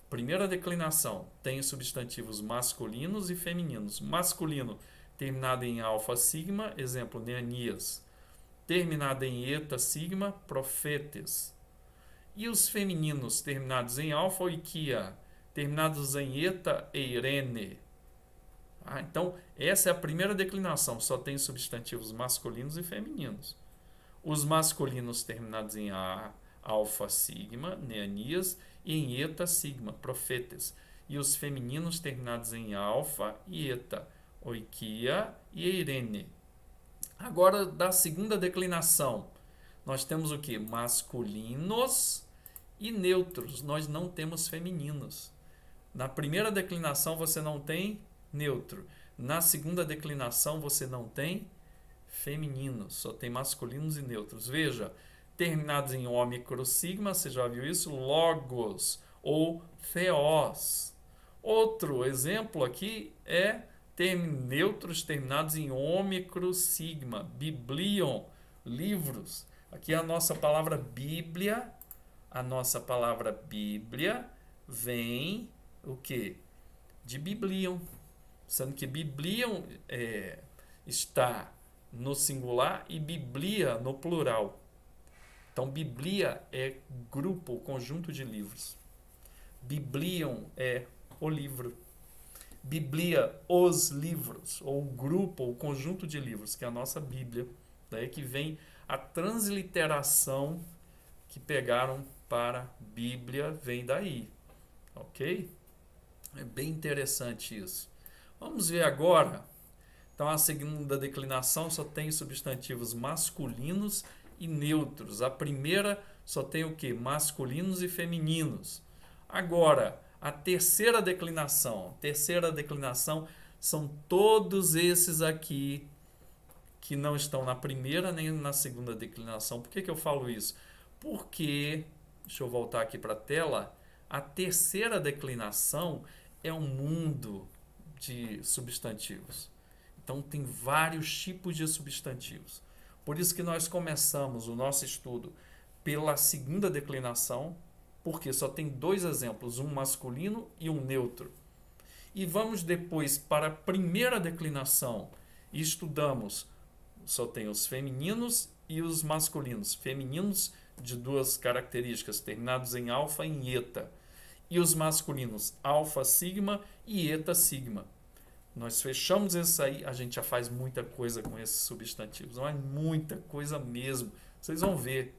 Primeira declinação tem os substantivos masculinos e femininos. Masculino, terminado em alfa, sigma, exemplo, Neanias. Terminado em eta, sigma, profetes. E os femininos, terminados em alfa, oikia. Terminados em eta, eirene. Então, essa é a primeira declinação, só tem substantivos masculinos e femininos. Os masculinos terminados em alfa, sigma, Neanias, e em eta, sigma, profetes. E os femininos terminados em alfa e eta, oikia e eirene. Agora, da segunda declinação, nós temos o que? Masculinos e neutros. Nós não temos femininos. Na primeira declinação você não tem neutro. Na segunda declinação você não tem femininos. Só tem masculinos e neutros. Veja, terminados em ômicro, sigma, você já viu isso? Logos ou theos. Outro exemplo aqui é neutros terminados em ômicro, sigma. Biblion, livros. Aqui a nossa palavra Bíblia. A nossa palavra Bíblia vem o quê? De biblion. Sendo que biblion está no singular e biblia no plural. Então, biblia é grupo, conjunto de livros. Biblion é o livro. Biblia, os livros, ou o grupo, ou o conjunto de livros, que é a nossa Bíblia. Daí que vem a transliteração que pegaram para Bíblia, vem daí. Ok? É bem interessante isso. Vamos ver agora. Então, a segunda declinação só tem substantivos masculinos e neutros. A primeira só tem o quê? Masculinos e femininos. Agora, a terceira declinação. Terceira declinação são todos esses aqui que não estão na primeira nem na segunda declinação. Por que eu falo isso? Porque, deixa eu voltar aqui para a tela, a terceira declinação é um mundo de substantivos. Então, tem vários tipos de substantivos. Por isso que nós começamos o nosso estudo pela segunda declinação, porque só tem dois exemplos, um masculino e um neutro. E vamos depois para a primeira declinação e estudamos, só tem os femininos e os masculinos. Femininos de duas características, terminados em alfa e em eta. E os masculinos, alfa, sigma e eta, sigma. Nós fechamos isso aí, a gente já faz muita coisa com esses substantivos. Não é muita coisa mesmo. Vocês vão ver.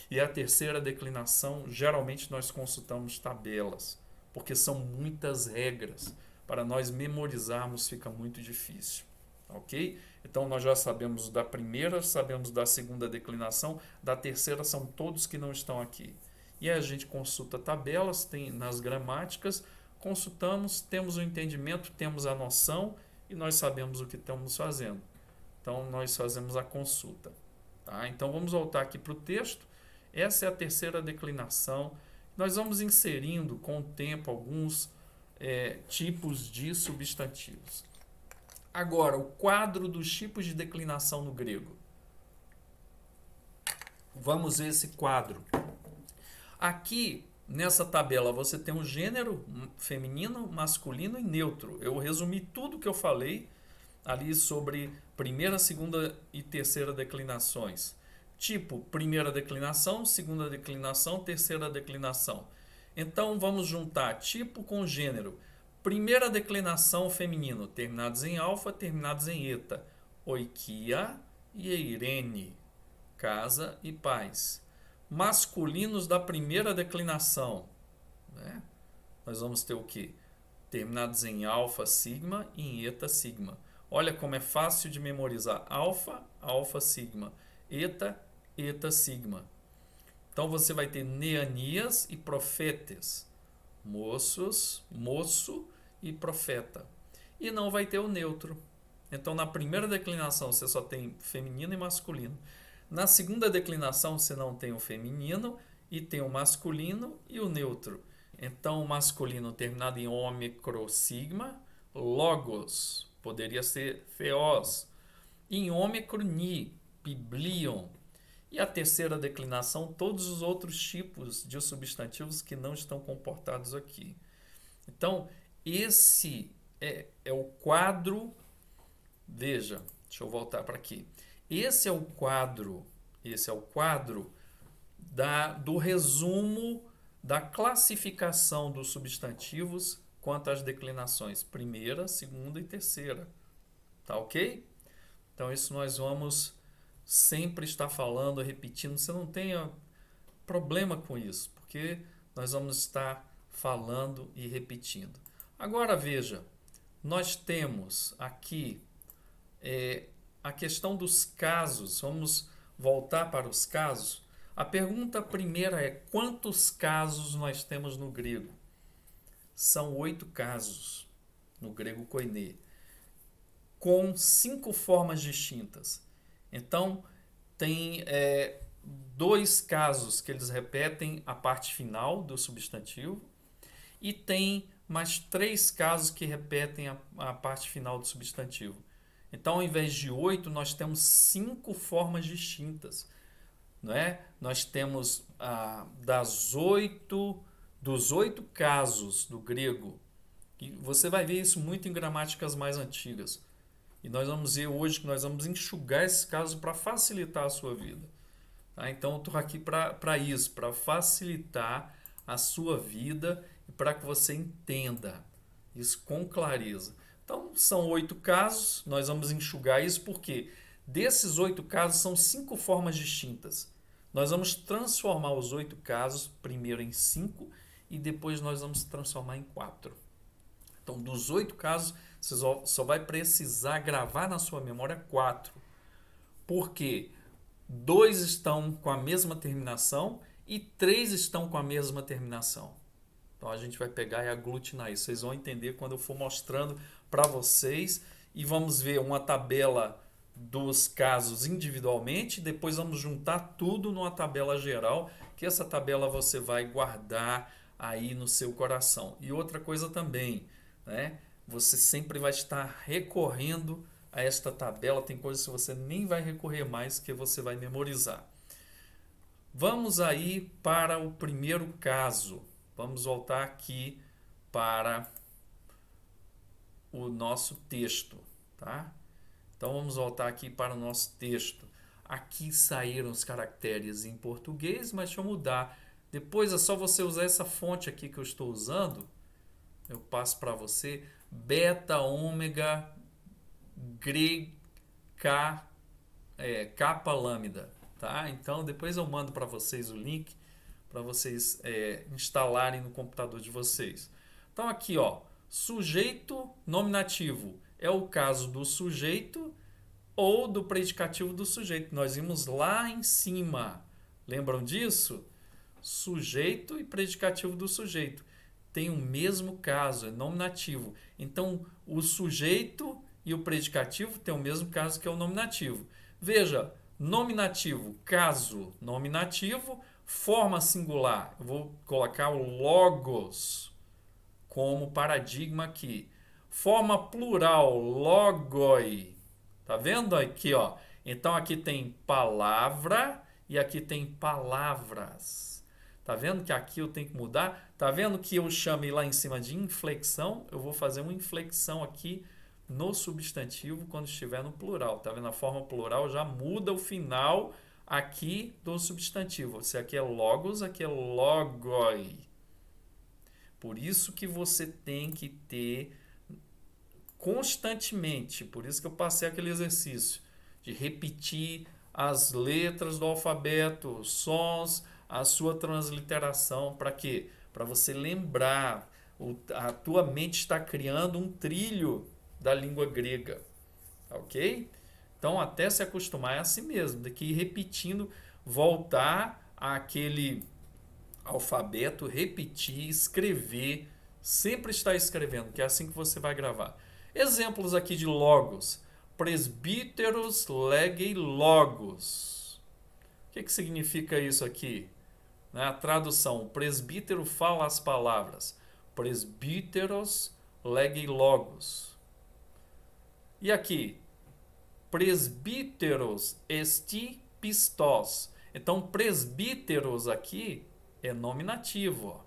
E a terceira declinação, geralmente nós consultamos tabelas, porque são muitas regras. Para nós memorizarmos fica muito difícil. Ok? Então nós já sabemos da primeira, sabemos da segunda declinação, da terceira são todos que não estão aqui. E aí a gente consulta tabelas, tem nas gramáticas, consultamos, temos o entendimento, temos a noção e nós sabemos o que estamos fazendo. Então, nós fazemos a consulta. Tá? Então, vamos voltar aqui para o texto. Essa é a terceira declinação. Nós vamos inserindo com o tempo alguns tipos de substantivos. Agora, o quadro dos tipos de declinação no grego. Vamos ver esse quadro. Aqui Nessa tabela você tem um gênero feminino, masculino e neutro. Eu resumi tudo que eu falei ali sobre primeira, segunda e terceira declinações. Tipo, primeira declinação, segunda declinação, terceira declinação. Então vamos juntar tipo com gênero. Primeira declinação feminino, terminados em alfa, terminados em eta. Oikia e eirene, casa e paz. Masculinos da primeira declinação, né? Nós vamos ter o que? Terminados em alfa, sigma e em eta, sigma. Olha como é fácil de memorizar. Alfa, alfa, sigma. Eta, eta, sigma. Então você vai ter Neanias e Profetes. Moço e profeta. E não vai ter o neutro. Então na primeira declinação você só tem feminino e masculino. Na segunda declinação você não tem o feminino e tem o masculino e o neutro. Então o masculino terminado em ômicro sigma, logos, poderia ser theos. Em ômicro ni, biblion. E a terceira declinação, todos os outros tipos de substantivos que não estão comportados aqui. Então, esse é o quadro. Veja, deixa eu voltar para aqui. Esse é o quadro do resumo da classificação dos substantivos quanto às declinações primeira, segunda e terceira. Tá ok? Então, isso nós vamos sempre estar falando, repetindo. Você não tenha problema com isso, porque nós vamos estar falando e repetindo. Agora, veja, nós temos aqui a questão dos casos. Vamos voltar para os casos. A pergunta primeira é: quantos casos nós temos no grego? São 8 casos no grego koiné, com 5 formas distintas. Então, tem 2 casos que eles repetem a parte final do substantivo e tem mais 3 casos que repetem a parte final do substantivo. Então, ao invés de 8, nós temos 5 formas distintas. Não é? Nós temos dos 8 casos do grego, e você vai ver isso muito em gramáticas mais antigas. E nós vamos ver hoje que nós vamos enxugar esses casos para facilitar a sua vida. Tá? Então, eu estou aqui para isso, para facilitar a sua vida e para que você entenda isso com clareza. Então, são 8 casos, nós vamos enxugar isso porque desses 8 casos são 5 formas distintas. Nós vamos transformar os 8 casos primeiro em 5 e depois nós vamos transformar em 4. Então, dos 8 casos, você só vai precisar gravar na sua memória 4. Porque 2 estão com a mesma terminação e 3 estão com a mesma terminação. Então, a gente vai pegar e aglutinar isso. Vocês vão entender quando eu for mostrando para vocês. E vamos ver uma tabela dos casos individualmente. Depois vamos juntar tudo numa tabela geral, que essa tabela você vai guardar aí no seu coração. E outra coisa também, né? Você sempre vai estar recorrendo a esta tabela. Tem coisas que você nem vai recorrer mais, que você vai memorizar. Vamos aí para o primeiro caso. Vamos voltar aqui para o nosso texto, tá? Então vamos voltar aqui para o nosso texto. Aqui saíram os caracteres em português, mas deixa eu mudar. Depois é só você usar essa fonte aqui que eu estou usando. Eu passo para você. Beta, ômega, kappa, lambda, tá? Então depois eu mando para vocês o link para vocês instalarem no computador de vocês. Então aqui, ó, sujeito nominativo é o caso do sujeito ou do predicativo do sujeito. Nós vimos lá em cima. Lembram disso? Sujeito e predicativo do sujeito tem o mesmo caso, é nominativo. Então, o sujeito e o predicativo têm o mesmo caso que é o nominativo. Veja, nominativo, caso nominativo, forma singular. Eu vou colocar o logos como paradigma aqui. Forma plural, logoi. Tá vendo aqui, ó? Então, aqui tem palavra e aqui tem palavras. Tá vendo que aqui eu tenho que mudar? Tá vendo que eu chamei lá em cima de inflexão? Eu vou fazer uma inflexão aqui no substantivo quando estiver no plural. Tá vendo? A forma plural já muda o final aqui do substantivo. Se aqui é logos, aqui é logoi. Por isso que você tem que ter constantemente, por isso que eu passei aquele exercício de repetir as letras do alfabeto, os sons, a sua transliteração. Para quê? Para você lembrar. A tua mente está criando um trilho da língua grega. Ok? Então, até se acostumar é assim mesmo, tem que ir repetindo, voltar àquele alfabeto, repetir, escrever, sempre estar escrevendo, que é assim que você vai gravar. Exemplos aqui de logos. Presbíteros legem logos. O que significa isso aqui? A tradução, o presbítero fala as palavras. Presbíteros legem logos. E aqui, presbíteros esti pistos. Então, presbíteros aqui é nominativo. Ó.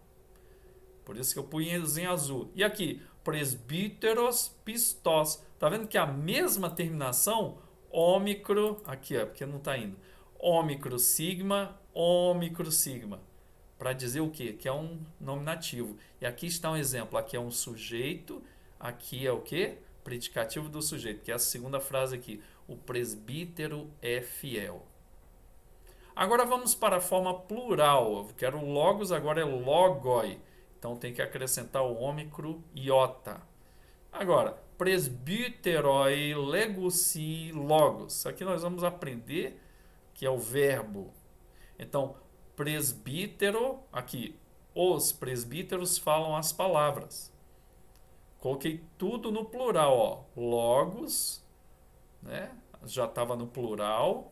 Por isso que eu pus em azul. E aqui, presbíteros pistos. Tá vendo que a mesma terminação, ômicro, aqui ó, porque não está indo. Ômicro sigma, ômicro sigma. Para dizer o quê? Que é um nominativo. E aqui está um exemplo. Aqui é um sujeito, aqui é o quê? Predicativo do sujeito, que é a segunda frase aqui. O presbítero é fiel. Agora vamos para a forma plural. Eu quero logos, agora é logoi. Então tem que acrescentar o ômicro iota. Agora, presbíteroi legusi logos. Aqui nós vamos aprender que é o verbo. Então, presbítero, aqui, os presbíteros falam as palavras. Coloquei tudo no plural, ó. Logos, né? Já estava no plural.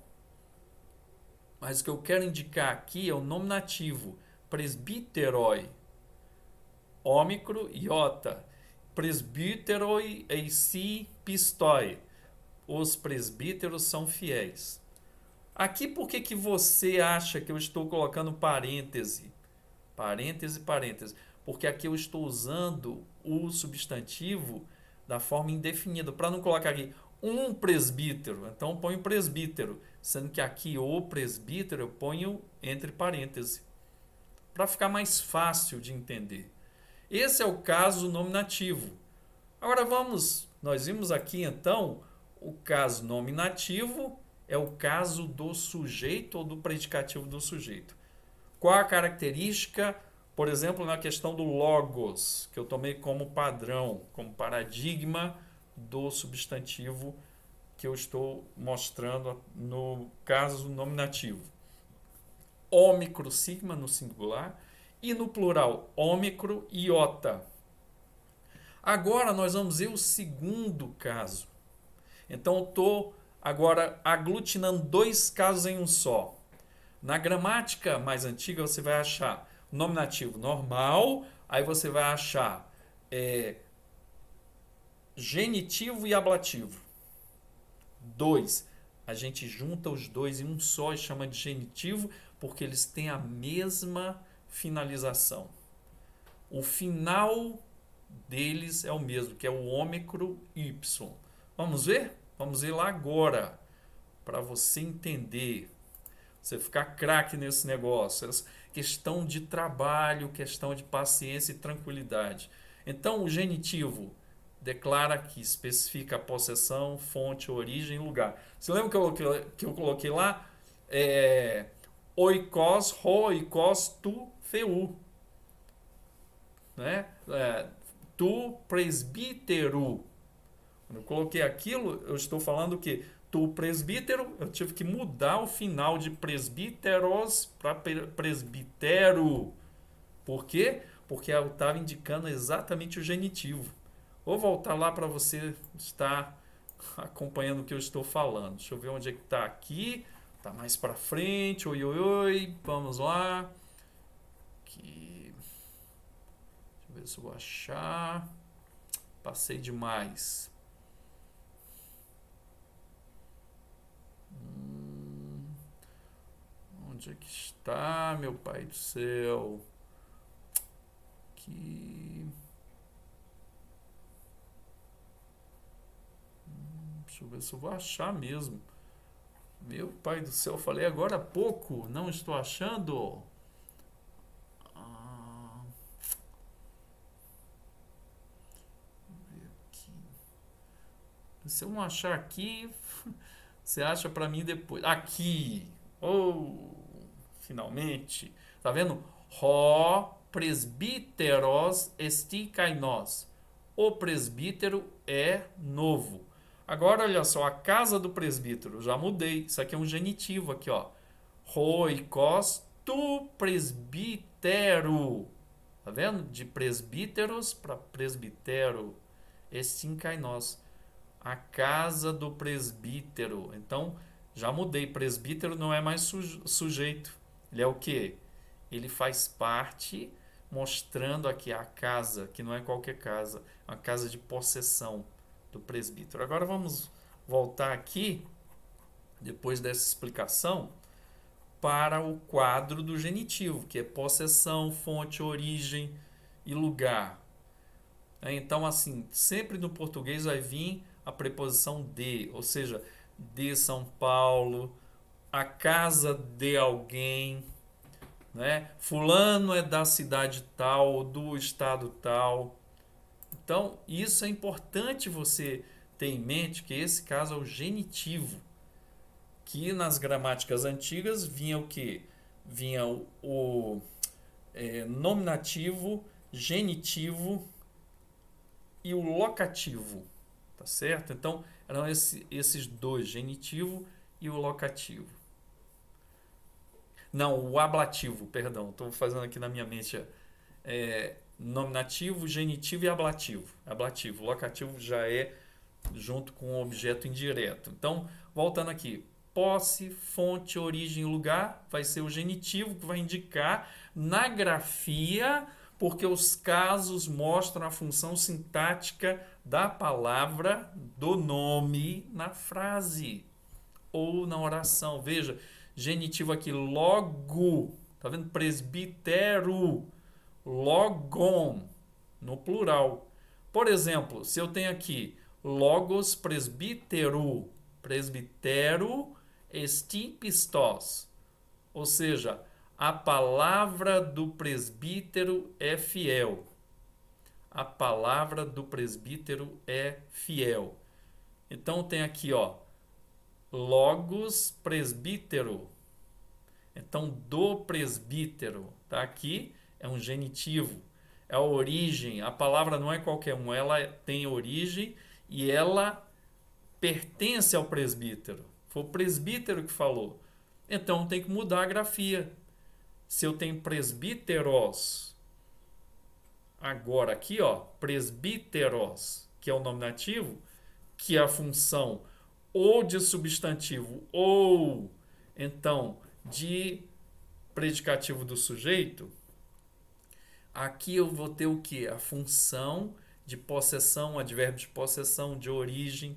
Mas o que eu quero indicar aqui é o nominativo. Presbíteroi. Ômicro, iota. Presbíteroi eisi pistoi. Os presbíteros são fiéis. Aqui por que você acha que eu estou colocando parêntese? Parêntese, parêntese. Porque aqui eu estou usando o substantivo da forma indefinida. Para não colocar aqui um presbítero, então eu ponho presbítero. Sendo que aqui o presbítero eu ponho entre parênteses. Para ficar mais fácil de entender. Esse é o caso nominativo. Agora nós vimos aqui então o caso nominativo é o caso do sujeito ou do predicativo do sujeito. Qual a característica, por exemplo, na questão do logos, que eu tomei como padrão, como paradigma do substantivo que eu estou mostrando no caso nominativo. Ômicro sigma no singular e no plural, ômicro iota. Agora nós vamos ver o segundo caso. Então eu estou agora aglutinando dois casos em um só. Na gramática mais antiga você vai achar nominativo normal, aí você vai achar genitivo e ablativo. Dois. A gente junta os dois em um só e chama de genitivo porque eles têm a mesma finalização. O final deles é o mesmo, que é o ômicro Y. Vamos ver? Vamos ver lá agora, para você entender, você ficar craque nesse negócio. Questão de trabalho, questão de paciência e tranquilidade. Então, o genitivo declara que especifica a possessão, fonte, origem e lugar. Você lembra que eu coloquei lá? Oikos, ho, oikos, tu, feu. Né? Tu, presbítero. Quando eu coloquei aquilo, eu estou falando que tu, presbítero, eu tive que mudar o final de presbíteros para presbítero. Por quê? Porque eu estava indicando exatamente o genitivo. Vou voltar lá para você estar acompanhando o que eu estou falando. Deixa eu ver onde é que está aqui. Está mais para frente. Oi, oi, oi. Vamos lá. Aqui. Deixa eu ver se eu vou achar. Passei demais. Onde é que está, meu pai do céu? Que... Deixa eu ver se eu vou achar mesmo. Meu pai do céu, falei agora há pouco, não estou achando. Ah, aqui. Se eu não achar aqui, você acha para mim depois. Aqui. Oh, finalmente. Tá vendo? Ho presbíteros esti kainos. O presbítero é novo. Agora, olha só, a casa do presbítero. Já mudei. Isso aqui é um genitivo aqui, ó. Roikos tu presbítero. Tá vendo? De presbíteros para presbítero. Estin kainos. A casa do presbítero. Então, já mudei. Presbítero não é mais sujeito. Ele é o quê? Ele faz parte, mostrando aqui a casa, que não é qualquer casa, a casa de possessão do presbítero. Agora vamos voltar aqui, depois dessa explicação, para o quadro do genitivo, que é possessão, fonte, origem e lugar. Então, assim, sempre no português vai vir a preposição de, ou seja, de São Paulo, a casa de alguém, né? Fulano é da cidade tal, do estado tal. Então, isso é importante você ter em mente que esse caso é o genitivo, que nas gramáticas antigas vinha o quê? Vinha o nominativo, genitivo e o locativo, tá certo? Então, eram esses dois, genitivo e o locativo. Não, o ablativo, perdão, estou fazendo aqui na minha mente nominativo, genitivo e ablativo. Ablativo, locativo já é junto com o objeto indireto. Então, voltando aqui, posse, fonte, origem e lugar vai ser o genitivo que vai indicar na grafia, porque os casos mostram a função sintática da palavra do nome na frase ou na oração. Veja, genitivo aqui, logo, tá vendo? Presbítero, logon, no plural. Por exemplo, se eu tenho aqui logos presbítero, presbítero esti pistos, ou seja, a palavra do presbítero é fiel. A palavra do presbítero é fiel. Então tem aqui, ó, logos presbítero. Então, do presbítero, tá aqui, é um genitivo. É a origem, a palavra não é qualquer um, ela tem origem e ela pertence ao presbítero. Foi o presbítero que falou. Então, tem que mudar a grafia. Se eu tenho presbíteros, agora aqui, ó, presbíteros, que é o nominativo, que é a função ou de substantivo ou, então, de predicativo do sujeito, aqui eu vou ter o que? A função de possessão, advérbio de possessão, de origem.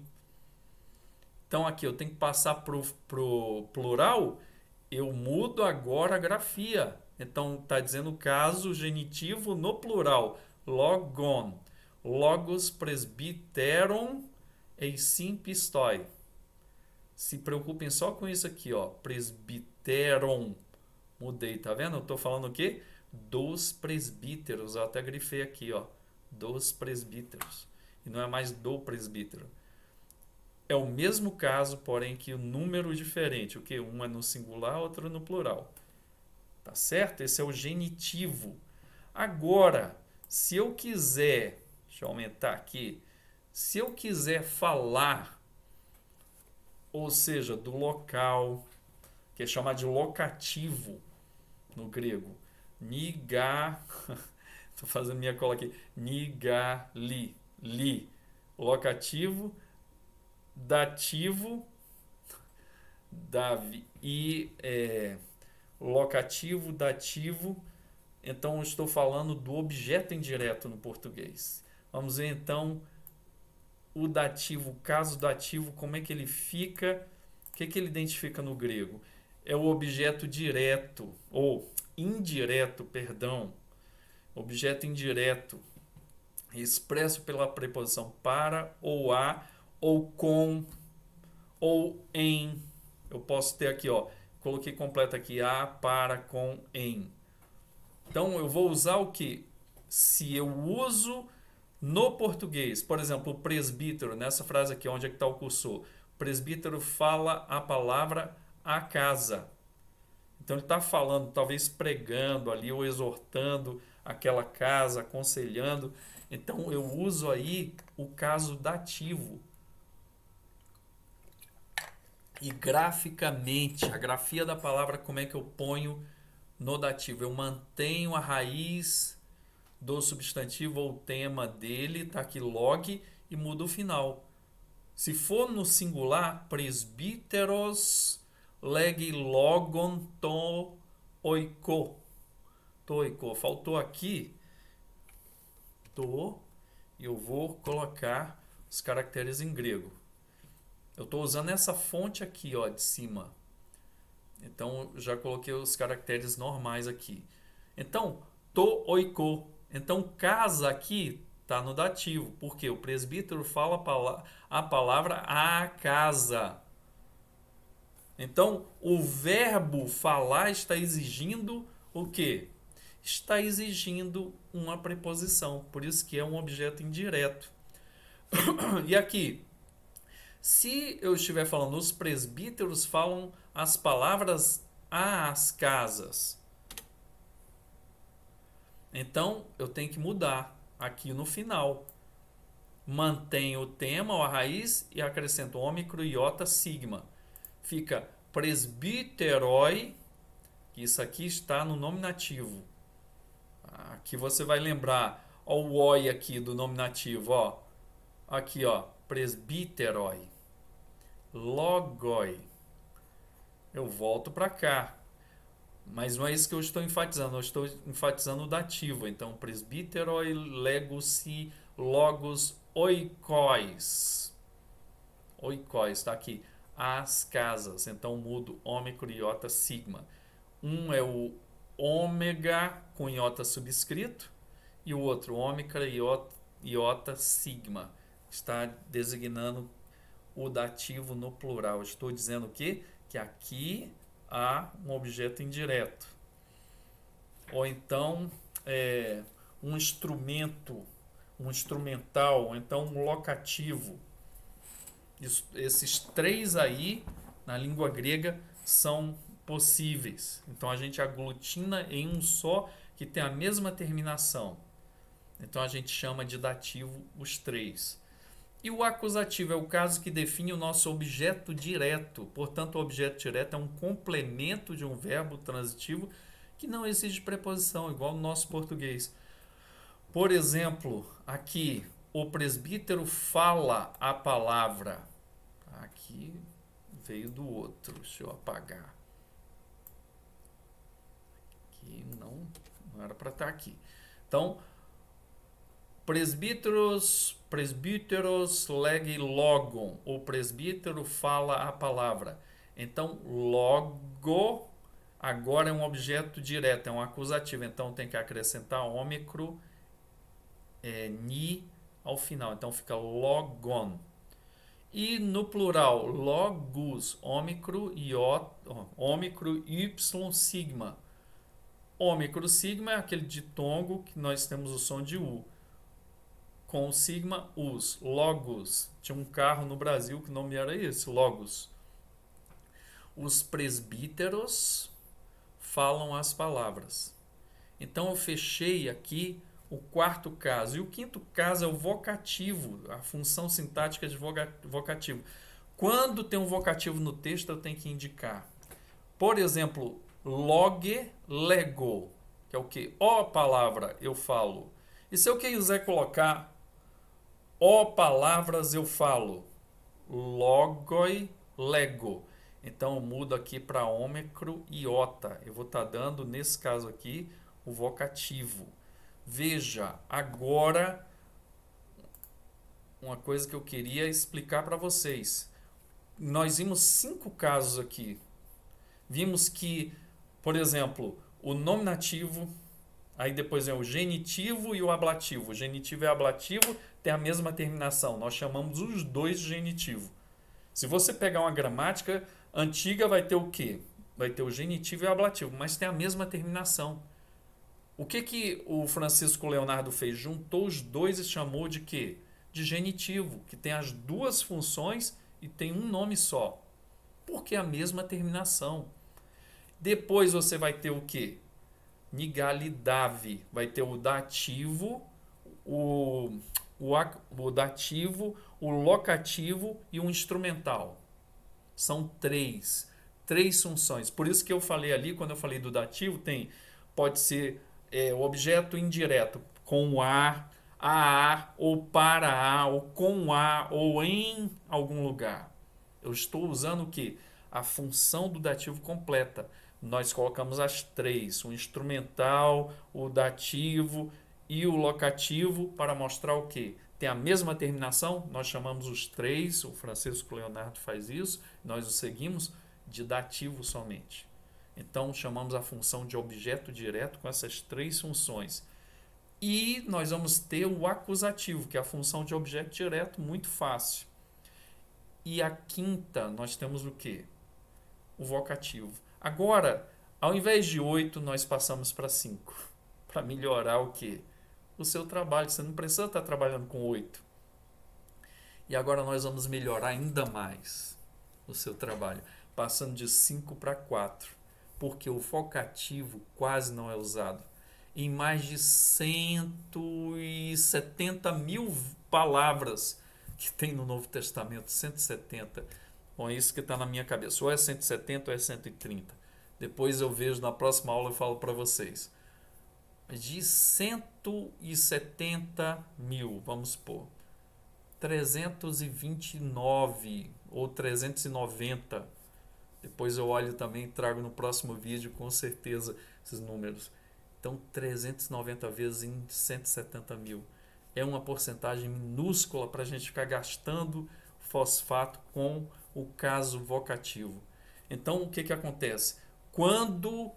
Então aqui eu tenho que passar para o plural, eu mudo agora a grafia. Então está dizendo o caso genitivo no plural, logon, logos presbiteron eisin pistoi. Se preocupem só com isso aqui, ó, presbiteron. Mudei, tá vendo? Eu estou falando o quê? Dos presbíteros. Eu até grifei aqui, ó, dos presbíteros. E não é mais do presbítero. É o mesmo caso, porém que o número diferente. O que? Um é no singular, outro no plural. Tá certo? Esse é o genitivo. Agora, se eu quiser, deixa eu aumentar aqui, se eu quiser falar, ou seja, do local, que é chamado de locativo no grego, niga, estou fazendo minha cola aqui, nigali, li, locativo, dativo, davi, e locativo, dativo. Então, eu estou falando do objeto indireto no português. Vamos ver, então, o dativo, o caso dativo, como é que ele fica, o que ele identifica no grego? é o objeto direto, ou indireto, perdão. Objeto indireto, expresso pela preposição para, ou a, ou com, ou em. Eu posso ter aqui, ó, coloquei completo aqui, a, para, com, em. Então eu vou usar o que? Se eu uso no português, por exemplo, o presbítero, nessa frase aqui, onde é que está o cursor? O presbítero fala a palavra a casa. Então ele está falando, talvez pregando ali ou exortando aquela casa, aconselhando. Então eu uso aí o caso dativo. E graficamente, a grafia da palavra, como é que eu ponho no dativo? Eu mantenho a raiz do substantivo ou tema dele, tá aqui log, e mudo o final. Se for no singular, presbíteros leg logon to oiko. Toiko. Faltou aqui to, e eu vou colocar os caracteres em grego. Eu estou usando essa fonte aqui, ó, de cima. Então já coloquei os caracteres normais aqui. Então, to oiko. Então, casa aqui está no dativo, porque o presbítero fala a palavra a casa. Então, o verbo falar está exigindo o quê? Está exigindo uma preposição, por isso que é um objeto indireto. E aqui, se eu estiver falando, os presbíteros falam as palavras às casas. Então, eu tenho que mudar aqui no final. Mantenho o tema, ou a raiz, e acrescento ômicro, iota, sigma. Fica presbiteroi, isso aqui está no nominativo. Aqui você vai lembrar, ó, o oi aqui do nominativo, ó. Aqui, ó, presbiteroi, logoi. Eu volto para cá. Mas não é isso que eu estou enfatizando, eu estou enfatizando o dativo. Então, presbiteroi, legosi, logos, oikóis. Oikóis, está aqui. As casas. Então, mudo ômicro, iota, sigma. Um é o ômega com iota subscrito e o outro ômicra, iota, sigma. Está designando o dativo no plural. Estou dizendo o quê? Que aqui há um objeto indireto. Ou então um instrumento, um instrumental, ou então um locativo. Esses três aí, na língua grega, são possíveis. Então a gente aglutina em um só que tem a mesma terminação. Então a gente chama de dativo os três. E o acusativo é o caso que define o nosso objeto direto. Portanto, o objeto direto é um complemento de um verbo transitivo que não exige preposição, igual no nosso português. Por exemplo, aqui, o presbítero fala a palavra. Aqui veio do outro. Deixa eu apagar. Aqui não era para estar aqui. Então, presbíteros leg logon. O presbítero fala a palavra. Então, logo agora é um objeto direto, é um acusativo. Então, tem que acrescentar ômicro, ni ao final. Então, fica logon. E no plural, logos, ômicro, y, sigma. Ômicro, sigma é aquele ditongo que nós temos o som de U. Com o sigma, os. Logos. Tinha um carro no Brasil que o nome era esse, Logos. Os presbíteros falam as palavras. Então eu fechei aqui o quarto caso. E o quinto caso é o vocativo, a função sintática de vocativo. Quando tem um vocativo no texto, eu tenho que indicar. Por exemplo, loge, lego, que é o que? Ó palavra, eu falo. E se eu quiser colocar ó palavras, eu falo. Logoi, lego. Então eu mudo aqui para ômicro, iota. Eu vou estar dando, nesse caso aqui, o vocativo. Veja, agora uma coisa que eu queria explicar para vocês. Nós vimos 5 casos aqui. Vimos que, por exemplo, o nominativo, aí depois é o genitivo e o ablativo. O genitivo e o ablativo têm a mesma terminação. Nós chamamos os dois de genitivo. Se você pegar uma gramática antiga, vai ter o quê? Vai ter o genitivo e o ablativo, mas tem a mesma terminação. O que o Francisco Leonardo fez? Juntou os dois e chamou de quê? De genitivo, que tem as duas funções e tem um nome só. Porque é a mesma terminação. Depois você vai ter o quê? Nigalidave. Vai ter o dativo, o dativo, o locativo e o instrumental. São três funções. Por isso que eu falei ali, quando eu falei do dativo, pode ser o objeto indireto com a, ou para a, ou com a, ou em algum lugar. Eu estou usando o que? A função do dativo completa. Nós colocamos as três, o instrumental, o dativo e o locativo para mostrar o que? Tem a mesma terminação, nós chamamos os três, o Francisco Leonardo faz isso, nós o seguimos de dativo somente. Então chamamos a função de objeto direto com essas três funções. E nós vamos ter o acusativo, que é a função de objeto direto, muito fácil. E a quinta, nós temos o quê? O vocativo. Agora, ao invés de 8, nós passamos para 5. Para melhorar o quê? O seu trabalho. Você não precisa estar trabalhando com 8. E agora nós vamos melhorar ainda mais o seu trabalho, passando de 5 para 4. Porque o vocativo quase não é usado. Em mais de 170 mil palavras que tem no Novo Testamento, 170. Bom, é isso que está na minha cabeça. Ou é 170 ou é 130. Depois eu vejo na próxima aula e falo para vocês. De 170 mil, vamos supor, 329 ou 390. Depois eu olho também e trago no próximo vídeo com certeza esses números. Então 390 vezes em 170 mil. É uma porcentagem minúscula para a gente ficar gastando fosfato com o caso vocativo. Então o que acontece? Quando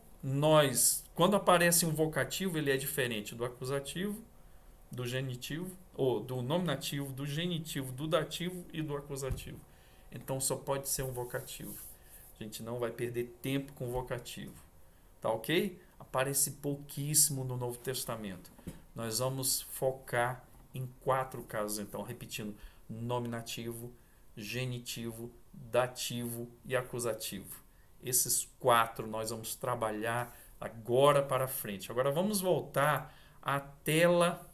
aparece um vocativo, ele é diferente do acusativo, do genitivo, ou do nominativo, do genitivo, do dativo e do acusativo. Então só pode ser um vocativo. A gente não vai perder tempo com vocativo. Tá ok? Aparece pouquíssimo no Novo Testamento. Nós vamos focar em 4 casos, então, repetindo: nominativo, genitivo, dativo e acusativo. Esses 4 nós vamos trabalhar agora para frente. Agora vamos voltar à tela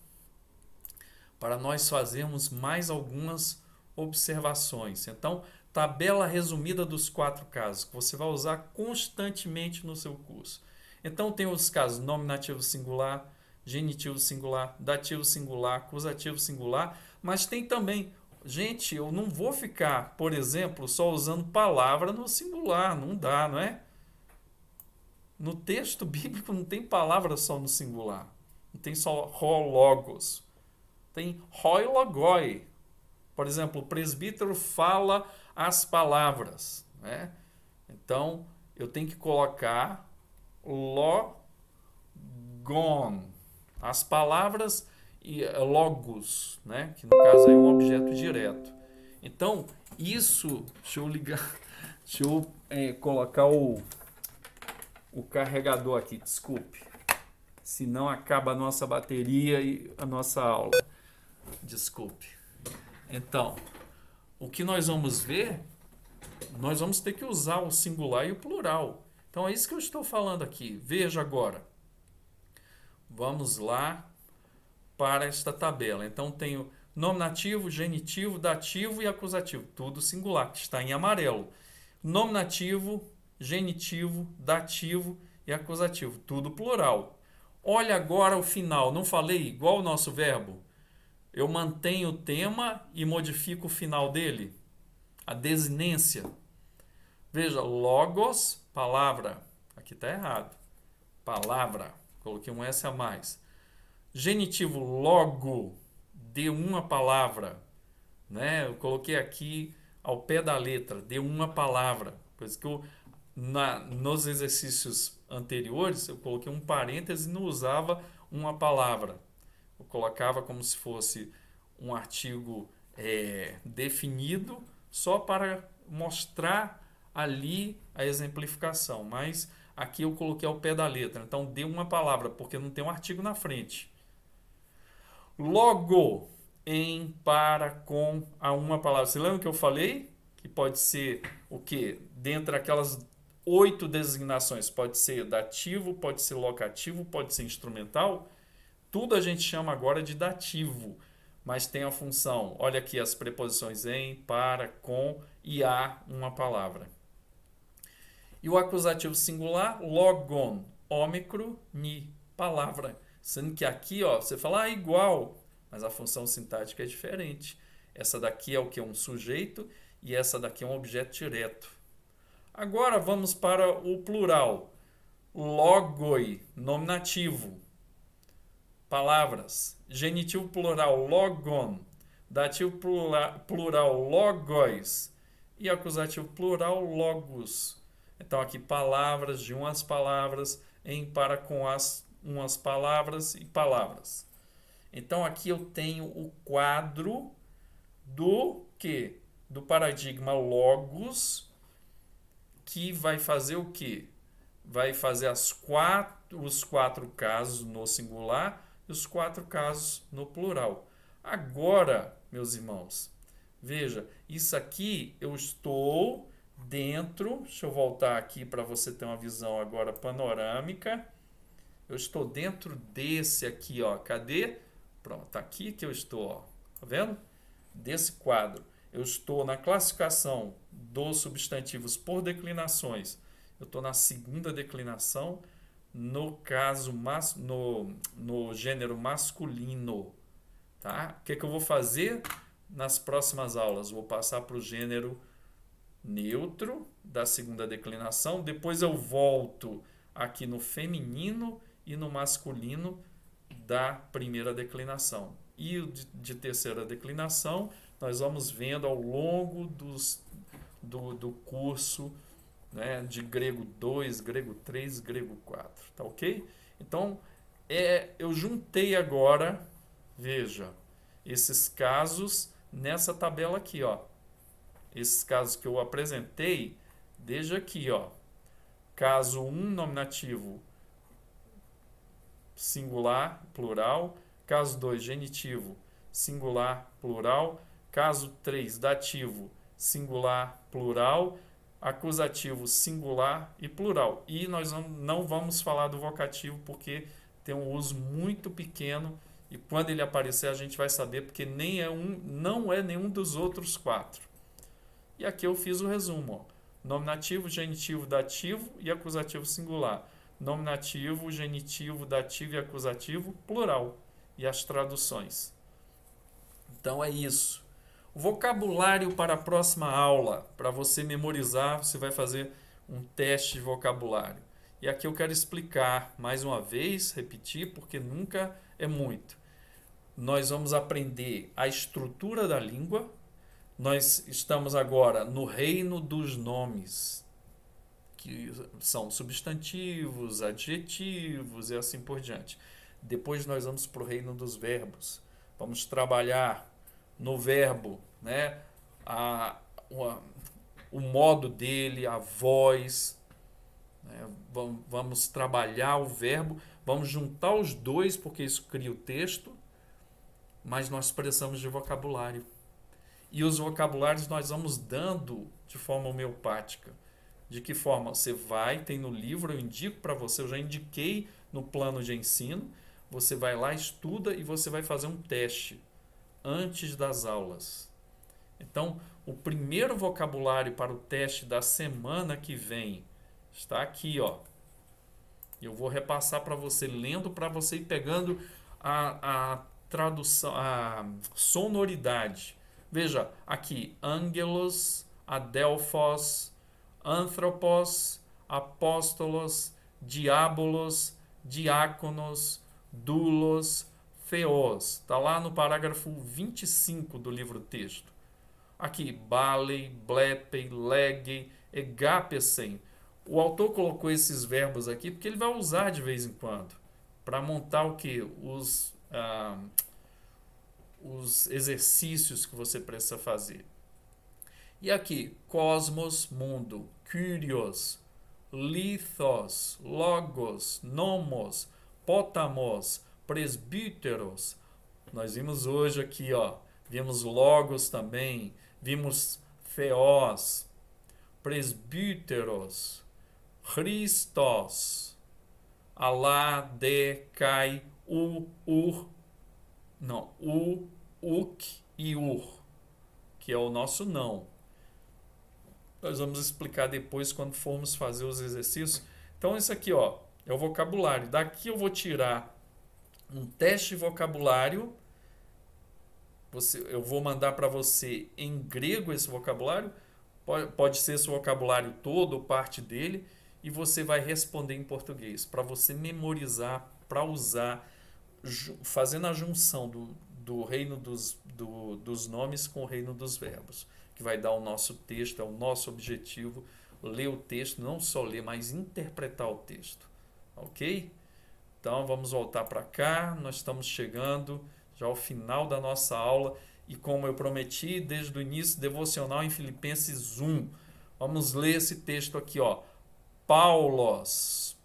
para nós fazermos mais algumas observações. Então, tabela resumida dos 4 casos que você vai usar constantemente no seu curso. Então, tem os casos nominativo singular, genitivo singular, dativo singular, acusativo singular, mas tem também... Gente, eu não vou ficar, por exemplo, só usando palavra no singular, não dá, não é? No texto bíblico não tem palavra só no singular, não tem só logos, tem logoi. Por exemplo, o presbítero fala as palavras, né? Então, eu tenho que colocar logon, as palavras, e logos, né? Que no caso é um objeto direto. Então, isso, deixa eu ligar, deixa eu colocar o carregador aqui, desculpe. Senão acaba a nossa bateria e a nossa aula. Desculpe. Então, o que nós vamos ver, nós vamos ter que usar o singular e o plural. Então é isso que eu estou falando aqui. Veja agora. Vamos lá para esta tabela. Então tenho nominativo, genitivo, dativo e acusativo. Tudo singular, que está em amarelo. Nominativo, genitivo, dativo e acusativo. Tudo plural. Olha agora o final. Não falei igual o nosso verbo? Eu mantenho o tema e modifico o final dele. A desinência. Veja, logos, palavra. Aqui está errado. Palavra. Coloquei um S a mais. Genitivo, logo, de uma palavra. Né? Eu coloquei aqui ao pé da letra, de uma palavra. Por isso que Nos exercícios anteriores, eu coloquei um parêntese e não usava uma palavra. Eu colocava como se fosse um artigo definido só para mostrar ali a exemplificação. Mas aqui eu coloquei ao pé da letra. Então, deu uma palavra, porque não tem um artigo na frente. Logo, em, para, com, a uma palavra. Você lembra que eu falei? Que pode ser o quê? Dentre aquelas 8 designações. Pode ser dativo, pode ser locativo, pode ser instrumental. Tudo a gente chama agora de dativo. Mas tem a função. Olha aqui as preposições em, para, com e a uma palavra. E o acusativo singular, logon, ômicro, ni, palavra. Sendo que aqui, ó, você fala igual, mas a função sintática é diferente. Essa daqui é o que? Um sujeito e essa daqui é um objeto direto. Agora vamos para o plural. Logoi, nominativo. Palavras. Genitivo plural, logon. Dativo plural, logos. E acusativo plural, logos. Então aqui palavras, de umas palavras, em, para, com as umas palavras e palavras. Então aqui eu tenho o quadro do que? Do paradigma logos, que vai fazer o que? Vai fazer os 4 casos no singular e os 4 casos no plural. Agora, meus irmãos, veja, isso aqui eu estou dentro, deixa eu voltar aqui para você ter uma visão agora panorâmica. Eu estou dentro desse aqui, ó. Cadê? Pronto, aqui que eu estou, ó. Tá vendo? Desse quadro. Eu estou na classificação dos substantivos por declinações. Eu estou na segunda declinação, no caso no gênero masculino, tá? O que eu vou fazer nas próximas aulas? Vou passar para o gênero neutro da segunda declinação, depois eu volto aqui no feminino e no masculino da primeira declinação. E o de terceira declinação nós vamos vendo ao longo do curso, né, de grego 2, grego 3, grego 4, tá ok? Então, eu juntei agora, veja, esses casos nessa tabela aqui, ó. Esses casos que eu apresentei, desde aqui, ó. Caso 1, nominativo singular, plural. Caso 2, genitivo, singular, plural. Caso 3, dativo, singular, plural. Acusativo, singular e plural. E nós não vamos falar do vocativo porque tem um uso muito pequeno e quando ele aparecer a gente vai saber porque não é nenhum dos outros 4. E aqui eu fiz o resumo, ó. Nominativo, genitivo, dativo e acusativo singular. Nominativo, genitivo, dativo e acusativo plural. E as traduções. Então é isso. O vocabulário para a próxima aula, para você memorizar, você vai fazer um teste de vocabulário. E aqui eu quero explicar mais uma vez, repetir, porque nunca é muito. Nós vamos aprender a estrutura da língua. Nós estamos agora no reino dos nomes, que são substantivos, adjetivos e assim por diante. Depois nós vamos para o reino dos verbos. Vamos trabalhar no verbo, né? O modo dele, a voz. Né? Vamos trabalhar o verbo, vamos juntar os dois, porque isso cria o texto, mas nós precisamos de vocabulário. E os vocabulários nós vamos dando de forma homeopática. De que forma? Você tem no livro, eu indico para você, eu já indiquei no plano de ensino, você vai lá, estuda e você vai fazer um teste antes das aulas. Então, o primeiro vocabulário para o teste da semana que vem está aqui, ó. Eu vou repassar para você, lendo para você ir pegando a tradução, a sonoridade. Veja, aqui, angelos, adelphos, anthropos, apóstolos, diabolos, diáconos, doulos, theos. Está lá no parágrafo 25 do livro-texto. Aqui, balei, blepei, legei, egapesen. O autor colocou esses verbos aqui porque ele vai usar de vez em quando para montar o que? Os exercícios que você precisa fazer. E aqui, cosmos, mundo, kyrios, lithos, logos, nomos, potamos, presbíteros. Nós vimos hoje aqui, ó, vimos logos também, vimos theos, presbíteros, Christos, Alá, de, Kai, Ur, não, Uk e Ur, que é o nosso não. Nós vamos explicar depois quando formos fazer os exercícios. Então, isso aqui, ó, é o vocabulário. Daqui eu vou tirar um teste de vocabulário. Eu vou mandar para você em grego esse vocabulário. Pode ser esse vocabulário todo ou parte dele. E você vai responder em português. Para você memorizar, para usar, fazendo a junção do reino dos nomes com o reino dos verbos, que vai dar o nosso texto, é o nosso objetivo, ler o texto, não só ler, mas interpretar o texto, ok? Então vamos voltar para cá, nós estamos chegando já ao final da nossa aula e como eu prometi desde o início, devocional em Filipenses 1, vamos ler esse texto aqui, ó. Paulos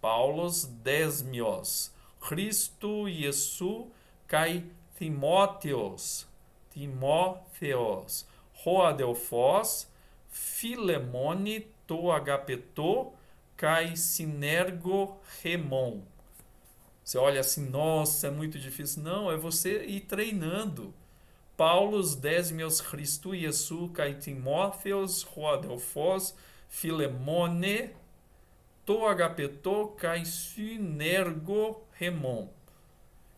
desmios, Christo Iesu kai Timóteos, Roadelfos, Filemone to agapeto, kai Sinergo remon. Você olha assim, nossa, é muito difícil. Não, é você ir treinando. Paulos desmios Christo Iesu kai Timóteos, Roadelfos, Filemone to agapeto, kai Sinergo remon.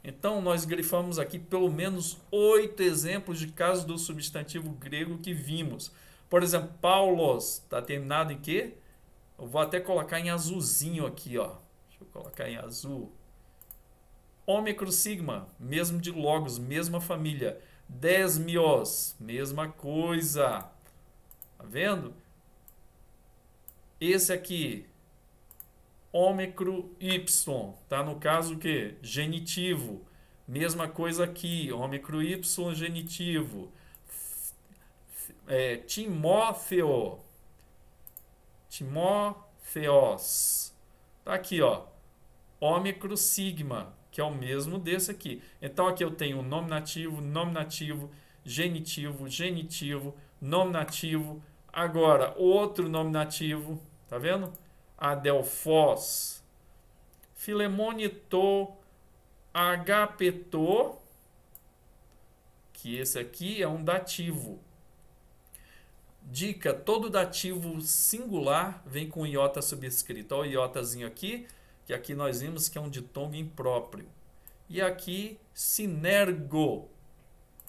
Então, nós grifamos aqui pelo menos 8 exemplos de casos do substantivo grego que vimos. Por exemplo, Paulos, está terminado em quê? Eu vou até colocar em azulzinho aqui, ó. Deixa eu colocar em azul. Ômicro sigma, mesmo de logos, mesma família. Desmios, mesma coisa. Tá vendo? Esse aqui, ômicro y, tá no caso o quê? Genitivo. Mesma coisa aqui, ômicro y, genitivo. Timóteo. Timóteos. Tá aqui, ó. Ômicro sigma, que é o mesmo desse aqui. Então aqui eu tenho nominativo, nominativo, genitivo, genitivo, nominativo. Agora, outro nominativo, tá vendo? Adelfos, Filemonito, agapeto, que esse aqui é um dativo. Dica, todo dativo singular vem com iota subscrito. Olha o iotazinho aqui, que aqui nós vimos que é um ditongo impróprio. E aqui, sinergo,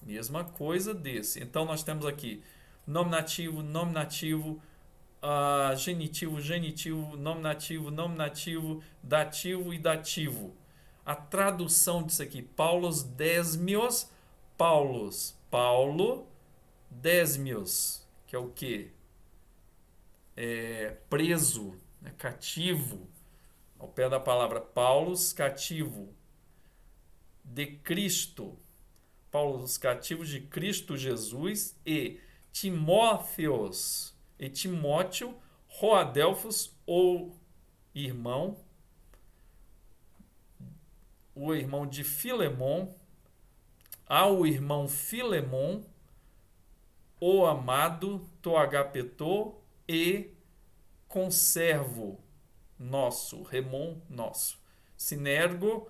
mesma coisa desse. Então nós temos aqui nominativo, nominativo, genitivo, genitivo, nominativo, nominativo, dativo e dativo. A tradução disso aqui, Paulos desmios, Paulo desmios, que é o quê? Preso, né? Cativo, ao pé da palavra Paulos, cativo, de Cristo, Paulos cativos de Cristo Jesus, e Timóteos, e Timóteo, Roadelfos, ou irmão, o irmão de Filemon, ao irmão Filemon, o amado, to agapeto, e conservo, nosso, remon, nosso. Sinergo,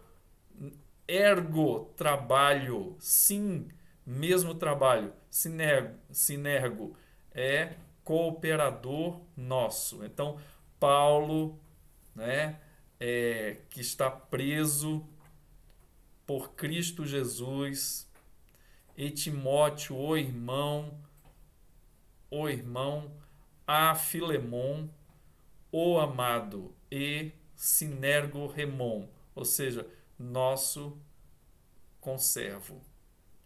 ergo, trabalho, sim, mesmo trabalho. Sinergo é cooperador nosso. Então, Paulo, né, que está preso por Cristo Jesus, e Timóteo, o irmão, a Filemon, o amado, e Sinergo remon, ou seja, nosso conservo.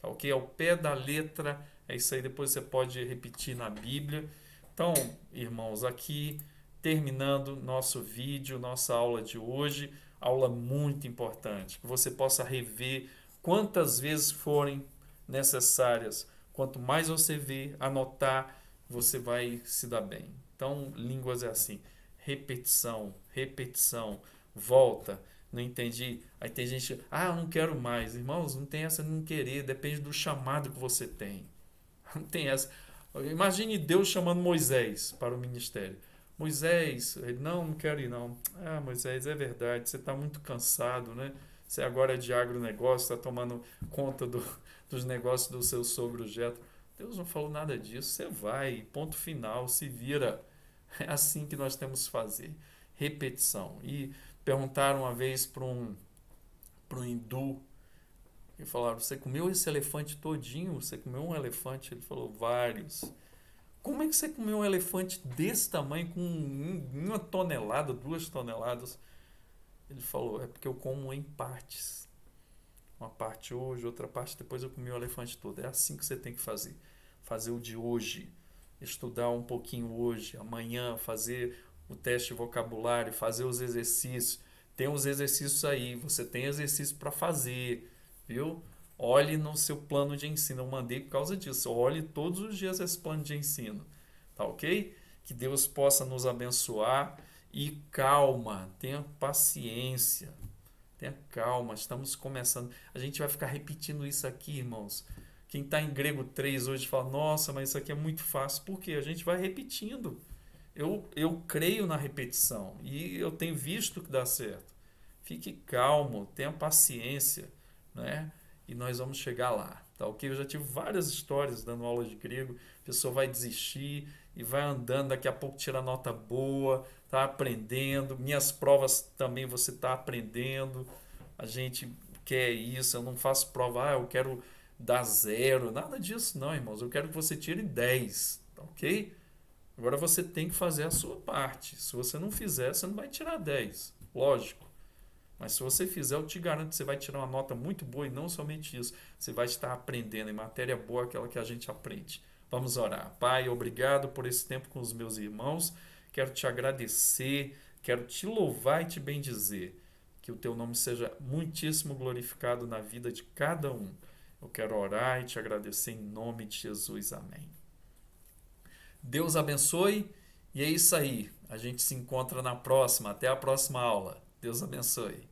Tá ok? Ao pé da letra, é isso aí, depois você pode repetir na Bíblia. Então, irmãos, aqui terminando nosso vídeo, nossa aula de hoje, aula muito importante, que você possa rever quantas vezes forem necessárias. Quanto mais você ver, anotar, você vai se dar bem. Então, línguas é assim, repetição, repetição, volta. Não entendi. Aí tem gente, eu não quero mais. Irmãos, não tem essa de não querer, depende do chamado que você tem. Não tem essa. Imagine Deus chamando Moisés para o ministério. Moisés, ele, não quero ir não. Moisés, é verdade, você está muito cansado, né? Você agora é de agronegócio, está tomando conta dos negócios do seu sogro Jetro. Deus não falou nada disso, você vai, ponto final, se vira. É assim que nós temos que fazer. Repetição. E perguntaram uma vez para um hindu, e falaram, você comeu esse elefante todinho? Você comeu um elefante? Ele falou, vários. Como é que você comeu um elefante desse tamanho, com 1 tonelada, 2 toneladas? Ele falou, é porque eu como em partes. Uma parte hoje, outra parte depois eu comi o elefante todo. É assim que você tem que fazer. Fazer o de hoje. Estudar um pouquinho hoje, amanhã fazer o teste de vocabulário, fazer os exercícios. Tem os exercícios aí, você tem exercício para fazer, viu? Olhe no seu plano de ensino. Eu mandei por causa disso. Olhe todos os dias esse plano de ensino. Tá ok? Que Deus possa nos abençoar. E calma, tenha paciência. Tenha calma, estamos começando. A gente vai ficar repetindo isso aqui, irmãos. Quem está em Grego 3 hoje fala, nossa, mas isso aqui é muito fácil. Por quê? A gente vai repetindo. Eu creio na repetição e eu tenho visto que dá certo. Fique calmo, tenha paciência, né? E nós vamos chegar lá, tá ok? Eu já tive várias histórias dando aula de grego, a pessoa vai desistir e vai andando, daqui a pouco tira nota boa, tá aprendendo. Minhas provas também você está aprendendo. A gente quer isso, eu não faço prova, eu quero dar 0, nada disso não, irmãos. Eu quero que você tire 10, tá ok? Agora você tem que fazer a sua parte. Se você não fizer, você não vai tirar 10, lógico. Mas se você fizer, eu te garanto que você vai tirar uma nota muito boa e não somente isso. Você vai estar aprendendo em matéria boa, aquela que a gente aprende. Vamos orar. Pai, obrigado por esse tempo com os meus irmãos. Quero te agradecer, quero te louvar e te bendizer. Que o teu nome seja muitíssimo glorificado na vida de cada um. Eu quero orar e te agradecer em nome de Jesus. Amém. Deus abençoe e é isso aí. A gente se encontra na próxima. Até a próxima aula. Deus abençoe.